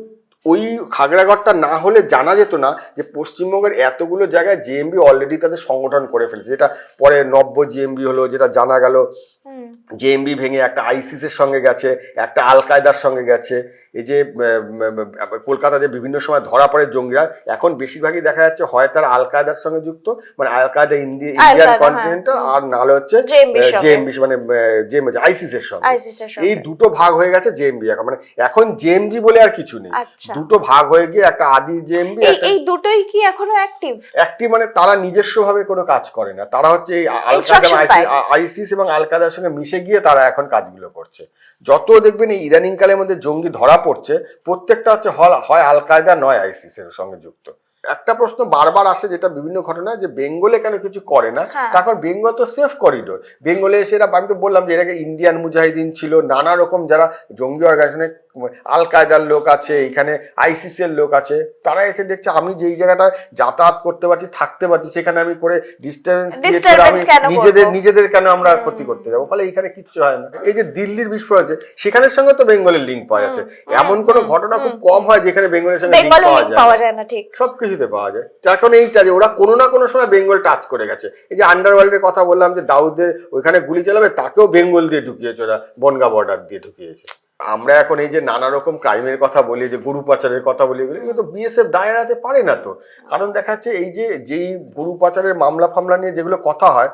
ওই খাগড়াগড়টা না হলে জানা যেত না যে পশ্চিমবঙ্গের এতগুলো জায়গায় জেএমবি অলরেডি তাদের সংগঠন করে ফেলেছে। যেটা পরে নব্য জেএমবি হলো, যেটা জানা গেল জেএমবি ভেঙে একটা আইসিসের সঙ্গে গেছে, একটা আল কায়দার সঙ্গে গেছে। এই যে কলকাতাতে বিভিন্ন সময় ধরা পড়ে জঙ্গিরা, এখন বেশিরভাগই দেখা যাচ্ছে হয় তারা আল কায়দার সঙ্গে যুক্ত, মানে আল কায়দা ইন্ডিয়ান কন্টিনেন্টাল, আর নাহলে হচ্ছে জেএমবি মানে আইসিসের সঙ্গে। এই দুটো ভাগ হয়ে গেছে জেএমবি এখন, মানে এখন জেএমবি বলে আর কিছু নেই, দুটো ভাগ হয়ে গিয়ে একটা আদি জেএমবি। এই দুটোই কি এখনো অ্যাক্টিভ? মানে তারা নিজস্ব ভাবে কোনো কাজ করে না, তারা হচ্ছে এই আল কায়দা, আইসিস এবং আল কায়দার সঙ্গে মিশে গিয়ে তারা এখন কাজগুলো করছে। যত দেখবেন এই ইদানিং কালের মধ্যে জঙ্গি ধরা পড়ছে, প্রত্যেকটা হচ্ছে হয় আল কায়দা নয় আইসিস এর সঙ্গে যুক্ত। একটা প্রশ্ন বারবার আসে, যেটা বিভিন্ন ঘটনায়, যে বেঙ্গলে কেন কিছু করে না? তারপর বেঙ্গল তো সেফ করিডোর। বেঙ্গলে এসে এরা, আমি তো বললাম যে এর আগে ইন্ডিয়ান মুজাহিদিন ছিল, নানা রকম যারা জঙ্গি অর্গানাইজেশনে, আল কায়দার লোক আছে, এখানে আইসিস এর লোক আছে, তারা এসে দেখছে আমি যেই জায়গাটায় যাতায়াত করতে পারছি, থাকতে পারছি, সেখানে আমি করে ডিস্টার্বেন্স নিজেদের কেন আমরা ক্ষতি করতে যাবো? ফলে এখানে কিচ্ছু হয় না। এই যে দিল্লির বিস্ফোরণ হচ্ছে, সেখানের সঙ্গে তো বেঙ্গলের লিঙ্ক পাওয়া যাচ্ছে। এমন কোনো ঘটনা খুব কম হয় যেখানে বেঙ্গলের সঙ্গে লিঙ্ক পাওয়া যায় না। ঠিক সবকিছুতে পাওয়া যায়। যার কারণে এইটা যে ওরা কোনো না কোনো সময় বেঙ্গল টাচ করে গেছে। এই যে আন্ডারওয়ার্ল্ডের কথা বললাম, যে দাউদের ওইখানে গুলি চালাবে, তাকেও বেঙ্গল দিয়ে ঢুকিয়েছে ওরা, বনগা বর্ডার দিয়ে ঢুকিয়েছে। আমরা এখন এই যে নানা রকম ক্রাইমের কথা বলি, যে গরু পাচারের কথা বলি, এগুলো তো বিএসএফ দায় এড়াতে পারে না। তো কারণ দেখা যাচ্ছে এই যে যেই গরু পাচারের মামলা ফামলা নিয়ে যেগুলো কথা হয়,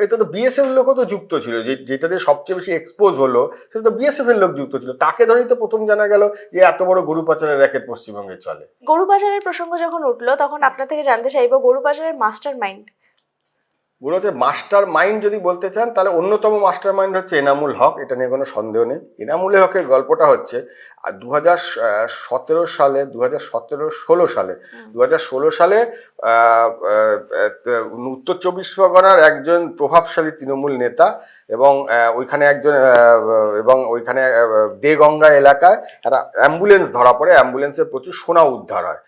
এটা তো বিএসএফ লোকও তো যুক্ত ছিল। যেটাতে সবচেয়ে বেশি এক্সপোজ হলো সেটা তো বিএসএফ এর লোক যুক্ত ছিল। তাকে ধরেই তো প্রথম জানা গেল যে এত বড় গরু পাচারের র্যাকেট পশ্চিমবঙ্গে চলে। গরু পাচারের প্রসঙ্গ যখন উঠলো, তখন আপনার থেকে জানতে চাইবো, গরু পাচারের মাস্টার মাইন্ড বলতে, মাস্টার মাইন্ড যদি বলতে চান, তাহলে অন্যতম মাস্টার মাইন্ড হচ্ছে এনামুল হক। এটা নিয়ে কোনো সন্দেহ নেই। এনামুল হকের গল্পটা হচ্ছে 2017 সালে 2016 সালে উত্তর 24 পরগনার একজন প্রভাবশালী তৃণমূল নেতা, এবং ওইখানে দেগঙ্গা এলাকায় একটা অ্যাম্বুলেন্স ধরা পড়ে। অ্যাম্বুলেন্সে প্রচুর সোনা উদ্ধার হয়।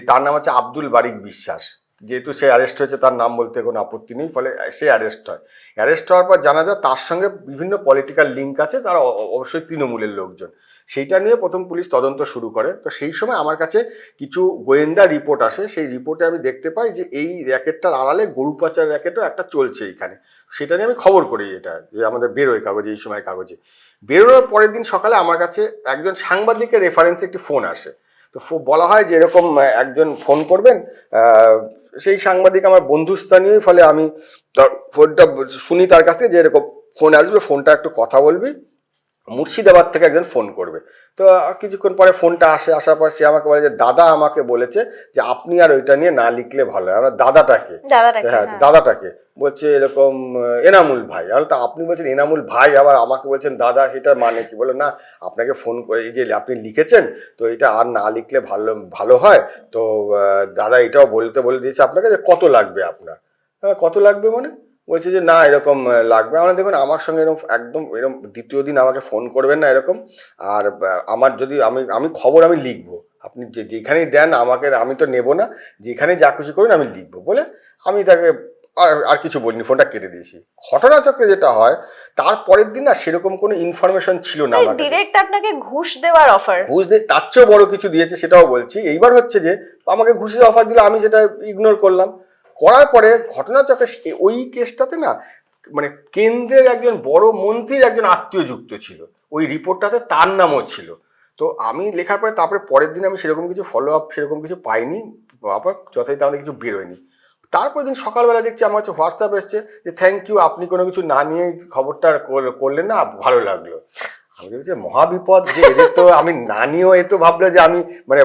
তার নাম হচ্ছে আব্দুল বারিক বিশ্বাস। যেহেতু সে অ্যারেস্ট হয়েছে, তার নাম বলতে কোনো আপত্তি নেই, ফলে সে অ্যারেস্ট হয়। অ্যারেস্ট হওয়ার পর জানা যায় তার সঙ্গে বিভিন্ন পলিটিক্যাল লিঙ্ক আছে, তারা অবশ্যই তৃণমূলের লোকজন। সেইটা নিয়ে প্রথম পুলিশ তদন্ত শুরু করে। তো সেই সময় আমার কাছে কিছু গোয়েন্দা রিপোর্ট আসে। সেই রিপোর্টে আমি দেখতে পাই যে এই র্যাকেটটার আড়ালে গরু পাচার র্যাকেটও একটা চলছে এইখানে। সেটা নিয়ে আমি খবর করি, এটা যে আমাদের বেরোয় কাগজে, এই সময় কাগজে বেরোনোর পরের দিন সকালে আমার কাছে একজন সাংবাদিকের রেফারেন্সে একটি ফোন আসে। তো বলা হয় যে এরকম একজন ফোন করবেন, সেই সাংবাদিক আমার বন্ধুস্থানীয়, ফলে আমি ফোনটা শুনি তার কাছ থেকে যে এরকম ফোন আসবে, ফোনটা একটু কথা বলবি, মুর্শিদাবাদ থেকে একজন ফোন করবে। তো কিছুক্ষণ পরে ফোনটা আসার পর সে আমাকে বলে যে দাদা আমাকে বলেছে যে আপনি আর ওইটা নিয়ে না লিখলে ভালো হয়। আমরা দাদাটাকে বলছে এরকম এনামুল ভাই। আর তা আপনি বলছেন এনামুল ভাই, আবার আমাকে বলছেন দাদা, সেটার মানে কি? বলে না, আপনাকে ফোন করে এই যে আপনি লিখেছেন, তো এটা আর না লিখলে ভালো হয়। তো দাদা এটাও বলে দিয়েছে আপনাকে যে কত লাগবে আপনার। কত লাগবে মানে? বলছে যে না এরকম লাগবে। আমরা দেখুন, আমার সঙ্গে একদম এরকম দ্বিতীয় দিন আমাকে ফোন করবেন না এরকম। আর আমার যদি আমি খবর আমি লিখবো, আপনি যেখানেই দেন আমাকে, আমি তো নেব না, যেখানে যা খুশি করুন আমি লিখবো বলে আমি তাকে আর কিছু বলিনি, ফোনটা কেটে দিয়েছি। ঘটনাচক্রে যেটা হয়, তার পরের দিন না সেরকম কোনো ইনফরমেশন ছিল না আমার কাছে। ডিরেক্ট আপনাকে ঘুষ দেওয়ার অফার, ঘুষ দিয়ে তার চেয়েও বড় কিছু দিয়েছে, সেটাও বলছি। এইবার হচ্ছে যে আমাকে ঘুষের অফার দিল, আমি সেটা ইগনোর করলাম। করার পরে ঘটনাচক্রে ওই কেসটাতে না মানে কেন্দ্রের একজন বড় মন্ত্রীর একজন আত্মীয় যুক্ত ছিল, ওই রিপোর্টটাতে তার নামও ছিল। তো আমি লেখার পরে তারপরে পরের দিন আমি সেরকম কিছু ফলো আপ সেরকম কিছু পাইনি, আবার যথাযথ আমাদের কিছু বেরোয়নি। তারপরে দিন সকালবেলা দেখছি আমার কাছে হোয়াটসঅ্যাপ এসছে যে থ্যাংক ইউ, আপনি কোনো কিছু না নিয়ে খবরটা করলেন না, ভালো লাগলো। আমি বলছি মহাবিপদ, যে এদের তো আমি না নিয়েও এ তো ভাবলো যে আমি মানে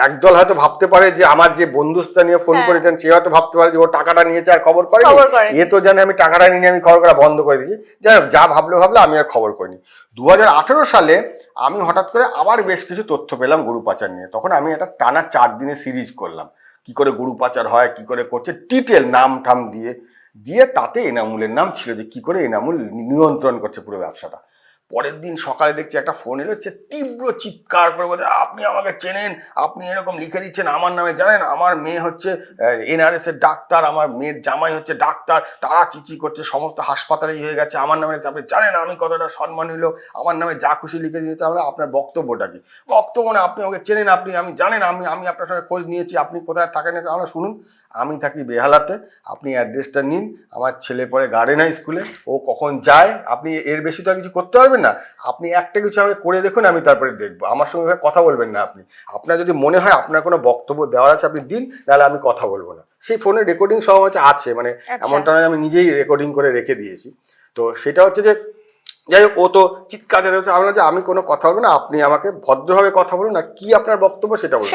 একদল হয়তো ভাবতে পারে যে আমার যে বন্ধুস্থানীয় ফোন করেছেন সে হয়তো ভাবতে পারে যে ও টাকাটা নিয়েছে আর খবর করেনি, এ তো জানে আমি টাকাটা নিয়ে আমি খবর করা বন্ধ করে দিয়েছি। যা ভাবলো আমি আর খবর করিনি। 2018 সালে আমি হঠাৎ করে আবার বেশ কিছু তথ্য পেলাম গরু পাচার নিয়ে। তখন আমি একটা টানা 4 দিনের সিরিজ করলাম, কি করে গরু পাচার হয়, কি করে করছে, ডিটেল নাম ঠাম দিয়ে তাতে এনামুলের নাম ছিল, যে কি করে এনামুল নিয়ন্ত্রণ করছে পুরো ব্যবসাটা। পরের দিন সকালে দেখছি একটা ফোন এলো, হচ্ছে তীব্র চিৎকার করে বলছে আপনি আমাকে চেনেন, আপনি এরকম লিখে দিচ্ছেন আমার নামে, জানেন আমার মেয়ে হচ্ছে NRS এর ডাক্তার, আমার মেয়ের জামাই হচ্ছে ডাক্তার, তারা চিচি করছে, সমস্ত হাসপাতালেই হয়ে গেছে আমার নামে, আপনি জানেন আমি কতটা সম্মান হইলো, আমার নামে যা খুশি লিখে দিয়েছে। আমরা আপনার বক্তব্যটা কি? বক্তব্য না, আপনি আমাকে চেনেন, আমি জানেন, আমি আপনার সঙ্গে খোঁজ নিয়েছি, আপনি কোথায় থাকেন। আমরা শুনুন, আমি থাকি বেহালাতে, আপনি অ্যাড্রেসটা নিন, আমার ছেলে পড়ে গার্ডেন হাই স্কুলে, ও কখন যায়, আপনি এর বেশি তো আর কিছু করতে পারবেন না, আপনি একটা কিছু আমাকে করে দেখুন, আমি তারপরে দেখবো, আমার সঙ্গে কথা বলবেন না আপনি, আপনার যদি মনে হয় আপনার কোনো বক্তব্য দেওয়ার আছে আপনি দিন, নাহলে আমি কথা বলবো না। সেই ফোনে রেকর্ডিং সব আছে, মানে এমনটা নয় আমি নিজেই রেকর্ডিং করে রেখে দিয়েছি। তো সেটা হচ্ছে যে যাই হোক, ও তো চিৎকার হচ্ছে, আমরা যে আমি কোনো কথা বলবো না, আপনি আমাকে ভদ্রভাবে কথা বলুন, না কি আপনার বক্তব্য সেটা বলুন,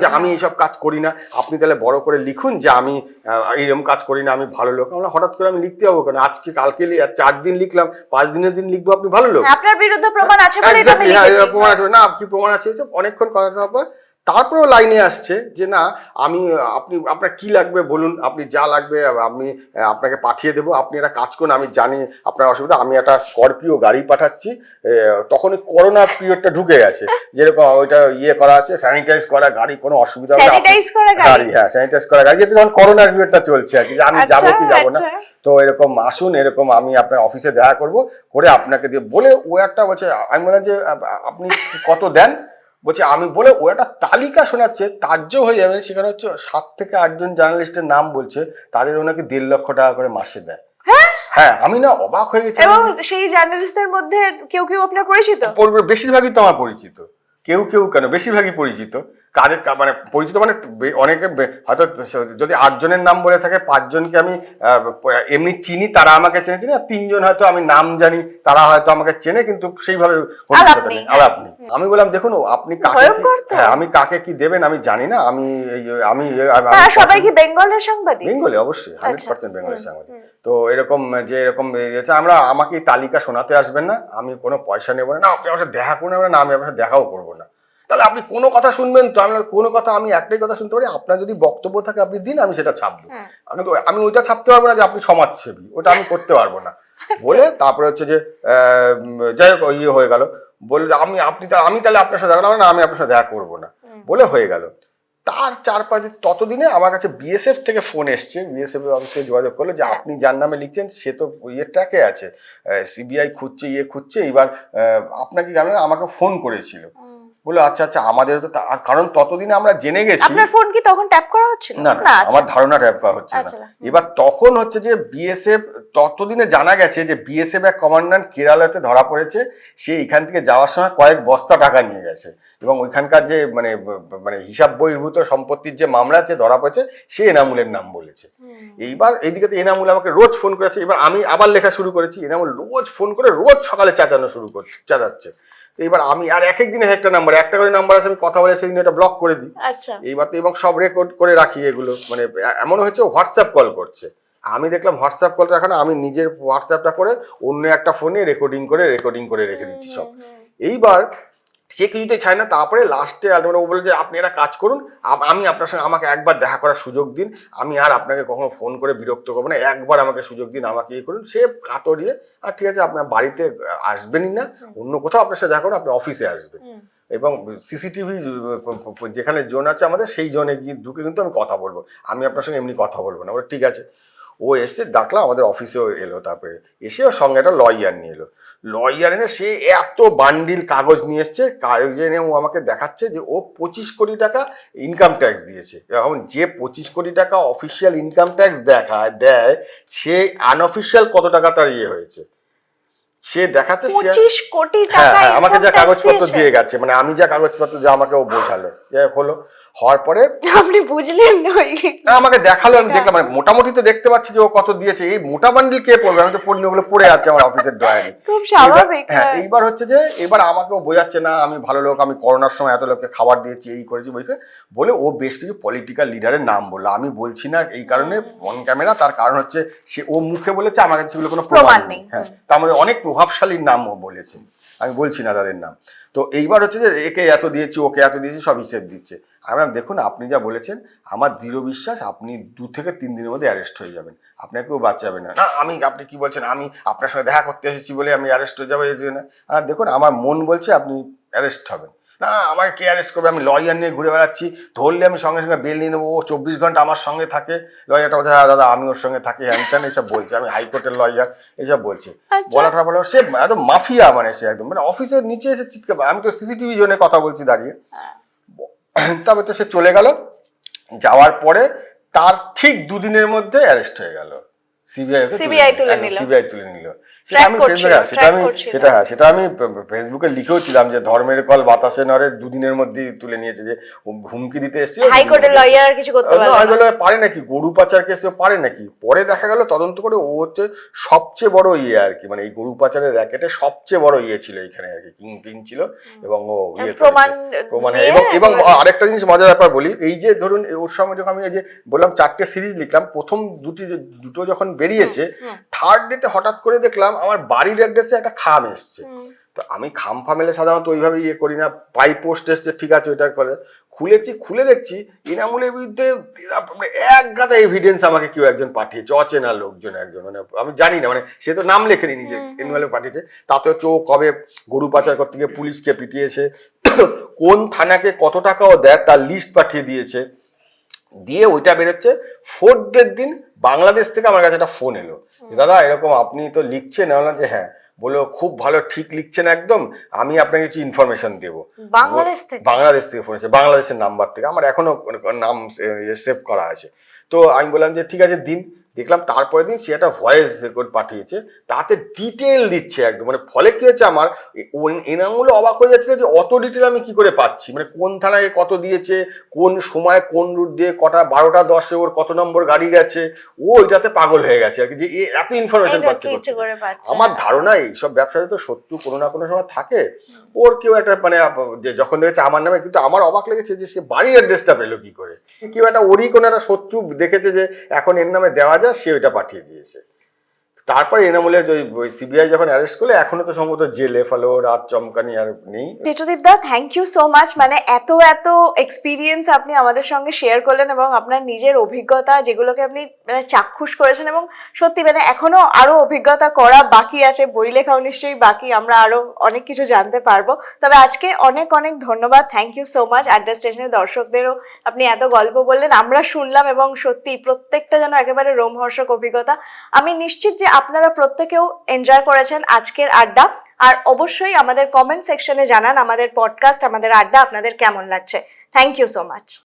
যে আমি এইসব কাজ করি না, আপনি তাহলে বড় করে লিখুন যে আমি এইরকম কাজ করি না, আমি ভালো লোক। আমরা হঠাৎ করে আমি লিখতে যাবো কেন? আজকে কালকে 4 দিন লিখলাম, 5 দিনের দিন লিখবো আপনি ভালো লোক, আপনার বিরুদ্ধে প্রমাণ আছে বলেই তো আমি লিখেছি। প্রমাণ আছে না, কি প্রমাণ আছে? অনেকক্ষণ কথা পর তারপরেও লাইনে আসছে যে না আপনার কি লাগবে বলুন, আপনি যা লাগবে আমি আপনাকে পাঠিয়ে দেবো, আপনি একটা কাজ করুন, আমি জানি আপনার অসুবিধা, আমি একটা স্করপিও গাড়ি পাঠাচ্ছি। তখন করোনার পিরিয়ডটা ঢুকে গেছে, যেরকম ওইটা করা আছে, স্যানিটাইজ করা গাড়ি, কোনো অসুবিধা হবে গাড়ি, হ্যাঁ স্যানিটাইজ করা গাড়ি, যেহেতু তখন করোনার পিরিয়ডটা চলছে আর কি, যে আমি যাবো কি যাবো না। তো এরকম আসুন, এরকম আমি আপনার অফিসে দেখা করবো, করে আপনাকে দিয়ে বলে ও একটা বলছে, আমি বললাম যে আপনি কত দেন, বলছে আমি, বলে ও একটা তালিকা শোনাচ্ছে, তার্য হয়ে যাবে। সেখানে হচ্ছে 7 থেকে 8 জন জার্নালিস্টের নাম বলছে, তাদের ওনাকে 1.5 লক্ষ টাকা করে মাসে দেয়। হ্যাঁ, আমি না অবাক হয়ে গেছি। এবং সেই জার্নালিস্টদের মধ্যে কেউ আপনার পরিচিত? বেশিরভাগই তো আমার পরিচিত, কেউ কেন বেশিরভাগই পরিচিত। কাদের মানে পরিচিত মানে অনেকে হয়তো যদি 8 জনের নাম বলে থাকে, 5 জনকে আমি এমনি চিনি, তারা আমাকে চেনে, আর 3 জন হয়তো আমি নাম জানি, তারা হয়তো আমাকে চেনে, কিন্তু সেইভাবে আর আপনি। আমি বললাম দেখুন আপনি কাকে, হ্যাঁ আমি কাকে কি দেবেন আমি জানি না, আমি সবাই কি বেঙ্গলের সাংবাদিক? বেঙ্গলি অবশ্যই, 100% বেঙ্গলের সাংবাদিক। তো এরকম যে এরকম আমাকে তালিকা শোনাতে আসবেন না, আমি কোনো পয়সা নেবো না, আপনি আমার সাথে দেখা করুন, না আমি আপনার সাথে দেখাও করবো না। তাহলে আপনি কোনো কথা শুনবেন তো? আমি কোনো কথা, আমি একটাই কথা শুনতে পারি, আপনার যদি বক্তব্য থাকে আপনি দিন, আমি সেটা ছাপবো। আমি ওইটা ছাপতে পারবো না যে আপনি সমাজসেবী, ওটা আমি করতে পারবো না। বলে তারপরে হচ্ছে যে যাই হোক হয়ে গেল, বলে আমি তাহলে আপনার সাথে দেখা করবো না, আমি আপনার সাথে দেখা করবো না, বলে হয়ে গেল। তার 4-5 দিন ততদিনে আমার কাছে BSF থেকে ফোন এসছে, BSF অফিসে যোগাযোগ করলো যে আপনি যার নামে লিখছেন সে তো ট্র্যাকে আছে, CBI খুঁজছে, খুঁজছে, এবার আপনাকে জানেন আমাকে ফোন করেছিল। বলে আচ্ছা আমাদেরও তো, কারণ ততদিনে আমরা জেনে গেছি। আপনার ফোন কি তখন ট্যাপ করা হচ্ছিল? না, আমার ধারণা ট্যাপ করা হচ্ছে না। এবার তখন হচ্ছে যে BSF, ততদিনে জানা গেছে যে BSF এক কমান্ড্যান্ট কেরালাতে ধরা পড়েছে, সে এখান থেকে যাওয়ার সময় কয়েক বস্তা টাকা নিয়ে গেছে, এবং ওইখানকার যে মানে হিসাব বহির্ভূত সম্পত্তির যে মামলা যে ধরা পড়েছে, সে এনামুলের নাম বলেছে। এইবার এইদিকে তো এনামুল আমাকে রোজ ফোন করেছে, এবার আমি আবার লেখা শুরু করেছি, এনামুল রোজ ফোন করে রোজ সকালে চেঁচাচ্ছে। এবার আমি আর এক দিনে একটা নাম্বার, একটা করে নাম্বার আছে, আমি কথা বলে সেদিন এটা ব্লক করে দিই। এইবার তো এবং সব রেকর্ড করে রাখি এগুলো, মানে এমন হচ্ছে হোয়াটসঅ্যাপ কল করছে, আমি দেখলাম হোয়াটসঅ্যাপ কলটা এখন আমি নিজের হোয়াটসঅ্যাপটা করে অন্য একটা ফোনে রেকর্ডিং করে রেখে দিচ্ছি সব। এইবার সে কিছুতেই চায় না, তারপরে লাস্টে ও বলে যে আপনি একটা কাজ করুন, আমি আপনার সঙ্গে, আমাকে একবার দেখা করার সুযোগ দিন, আমি আর আপনাকে কখনো ফোন করে বিরক্ত করবো না, একবার আমাকে সুযোগ দিন, আমাকে করুন। সে কাতরিয়ে, আর ঠিক আছে আপনার বাড়িতে আসবেনই না, অন্য কোথাও আপনার সাথে দেখা করুন, আপনি অফিসে আসবেন, এবং CCTV যেখানে জোন আছে আমাদের, সেই জোনে গিয়ে ঢুকে কিন্তু আমি কথা বলবো, আমি আপনার সঙ্গে এমনি কথা বলবো না। বলে ঠিক আছে। ও এসছে, ডাকলাম, আমাদের অফিসেও এলো, তারপরে এসে ওর সঙ্গে একটা লয়ার নিয়ে এলো। লয়ার এনে সে এত বান্ডিল কাগজ নিয়ে এসছে, কাগজ এনে ও আমাকে দেখাচ্ছে যে ও 25 কোটি টাকা ইনকাম ট্যাক্স দিয়েছে। এখন যে 25 কোটি টাকা অফিসিয়াল ইনকাম ট্যাক্স দেয়, সে আনঅফিসিয়াল কত টাকা তার হয়েছে সে দেখাচ্ছে। 25 কোটি টাকা আমাকে যা কাগজপত্র দিয়ে গেছে, মানে আমি যা কাগজপত্র যা আমাকে ও বোঝালো, হলো হওয়ার পরে আপনি বুঝলেন না, আমাকে দেখালো, আমি দেখলাম, মানে মোটামুটি তো দেখতে পাচ্ছি যে ও কত দিয়েছে। এই মোটা বান্ডিল কে পড়বে? আমি তো পড়িনি, ওগুলো পড়ে আছে আমার অফিসের ড্রয়ারে। খুব স্বাভাবিক। হ্যাঁ, এইবার হচ্ছে যে এবার আমাকেও বোঝাচ্ছে না আমি ভালো লোক, আমি করোনার সময় এত লোককে খাবার দিয়েছি, এই করেছি বলে ও বেশ কিছু পলিটিক্যাল লিডারের নাম বললো। আমি বলছি না এই কারণে অন ক্যামেরা, তার কারণ হচ্ছে সে ও মুখে বলেছে, আমার কাছে সেগুলো কোনো প্রমাণ নেই। হ্যাঁ, তার মধ্যে অনেক প্রভাবশালীর নাম ও বলেছে, আমি বলছি না তাদের নাম। তো এইবার হচ্ছে যে একে এত দিয়েছি, ওকে এত দিয়েছি, সব হিসেব দিচ্ছে। আমি দেখুন, আপনি যা বলেছেন আমার দৃঢ় বিশ্বাস আপনি 2 থেকে 3 দিনের মধ্যে অ্যারেস্ট হয়ে যাবেন, আপনাকেও বাঁচাবে না। না, আপনি কি বলছেন, আমি আপনার সঙ্গে দেখা করতে এসেছি বলে আমি অ্যারেস্ট হয়ে যাবো এই জন্য? আর দেখুন, আমার মন বলছে আপনি অ্যারেস্ট হবেন না। আমাকে কে অ্যারেস্ট করবে? আমি লয়ার নিয়ে ঘুরে বেড়াচ্ছি, ধরলে আমি সঙ্গে সঙ্গে বেল নিয়ে নেবো। ও 24 ঘন্টা আমার সঙ্গে থাকে। লয়ারটা বলছে, হ্যাঁ দাদা আমি ওর সঙ্গে থাকি, হ্যান এসব বলছে, আমি হাইকোর্টের লয়ার, এসব বলছে। বলাটা বলো, সে একদম মাফিয়া, মানে সে একদম, মানে অফিসের নিচে এসে চিৎকার। আমি তো সিসিটিভি জোনে কথা বলছি দাঁড়িয়ে। তারপর তো সে চলে গেল। যাওয়ার পরে তার ঠিক 2 দিনের মধ্যে অ্যারেস্ট হয়ে গেল। সিবিআই তুলে নিল। সেটা আমি ফেসবুকে লিখেও ছিলাম যে ধর্মের কল বাতাসে নড়ে, 2 দিনের মধ্যেই তুলে নিয়েছে। যে হুমকি দিতে এসেছে, হাইকোর্টের লয়ার কিছু করতে পারে নাকি, গরু পাচার কেসে পারে নাকি? পরে দেখা গেল তদন্ত করে ও হচ্ছে সবচেয়ে বড় আর কি, মানে এই গরু পাচারের র্যাকেটে সবচেয়ে বড় ছিল এখানে আর কি, কিং ছিল। এবং ও প্রমাণ, এবং আরেকটা জিনিস মজার ব্যাপার বলি, এই যে ধরুন ওর সঙ্গে যখন আমি এই যে বললাম 4টে সিরিজ লিখলাম, প্রথম দুটো যখন বেরিয়েছে, থার্ড ডেতে হঠাৎ করে দেখলাম আমার বাড়ির অ্যাড্রেসে একটা খাম এসছে। তো আমি খাম ফামেলে সাধারণত ওইভাবে করি না, পাই পোস্ট এসছে, ঠিক আছে ওইটা করে খুলে দেখছি এনামুলের বিরুদ্ধে এক গাদা এভিডেন্স আমাকে কেউ একজন পাঠিয়েছে, অচেনা লোকজন একজন, মানে আমি জানি না, মানে সে তো নাম লেখেনি, নিজে এনভেলপে পাঠিয়েছে। তাতে হচ্ছে ও কবে গরু পাচার করতে গিয়ে পুলিশকে পিটিয়েছে, কোন থানাকে কত টাকাও দেয় তার লিস্ট পাঠিয়ে দিয়েছে। দিয়ে ওইটা বেরোচ্ছে। 4th ডের দিন বাংলাদেশ থেকে আমার কাছে একটা ফোন এলো, দাদা এরকম আপনি তো লিখছেন। বললাম যে হ্যাঁ। বললো খুব ভালো, ঠিক লিখছেন একদম, আমি আপনাকে কিছু ইনফরমেশন দেবো। বাংলাদেশ থেকে ফোন এসেছে, বাংলাদেশের নাম্বার থেকে, আমার এখনো নাম সেভ করা আছে। তো আমি বললাম যে ঠিক আছে দিন। দেখলাম তারপরের দিন সে একটা ভয়েস রেকর্ড পাঠিয়েছে, তাতে ডিটেল দিচ্ছে একদম, মানে ফলে কি হচ্ছে আমার এনামূলে অবাক হয়ে যাচ্ছিল যে অত ডিটেল আমি কি করে পাচ্ছি, মানে কোন থানায় কত দিয়েছে, কোন সময় কোন রুট দিয়ে কটা 12টা 10-এ ওর কত নম্বর গাড়ি গেছে, ও এটাতে পাগল হয়ে গেছে আর কি, যে এত ইনফরমেশন পাচ্ছে। আমার ধারণা এইসব ব্যবসাতে তো শত্রু কোনো না কোনো সময় থাকে, ওর কেউ একটা মানে যে যখন দেখেছে আমার নামে, কিন্তু আমার অবাক লেগেছে যে সে বাড়ির অ্যাড্রেসটা পেলো কি করে, কেউ একটা ওরই কোনো একটা শত্রু দেখেছে যে এখন এর নামে দেওয়া যায়, সে ওইটা পাঠিয়ে দিয়েছে। তারপরে এনামূলের ওই সিবিআই যখন অ্যারেস্ট করলে, এখনো তো সম্ভবত জেলে, ফলে ওর রাত চমকানি আর নেই। চিত্রদীপ দা, থ্যাংক ইউ সো মাচ, মানে এত এক্সপিরিয়েন্স আপনি আমাদের সঙ্গে শেয়ার করলেন এবং আপনার নিজের অভিজ্ঞতা যেগুলোকে আপনি মানে চাক্ষুষ করেছেন, এবং সত্যি মানে এখনো আরো অভিজ্ঞতা করা বাকি আছে, বই লেখাও নিশ্চয়ই বাকি, আমরা আরো অনেক কিছু জানতে পারবো। তবে আজকে অনেক অনেক ধন্যবাদ, থ্যাংক ইউ সো মাচ। আড্ডা স্টেশনের দর্শকদেরও আপনি এত গল্প বললেন, আমরা শুনলাম, এবং সত্যি প্রত্যেকটা যেন একেবারে রোমহর্ষক অভিজ্ঞতা। আমি নিশ্চিত যে আপনারা প্রত্যেকেও এনজয় করেছেন আজকের আড্ডা। আর অবশ্যই আমাদের কমেন্ট সেকশনে জানান আমাদের পডকাস্ট, আমাদের আড্ডা আপনাদের কেমন লাগছে। Thank you so much.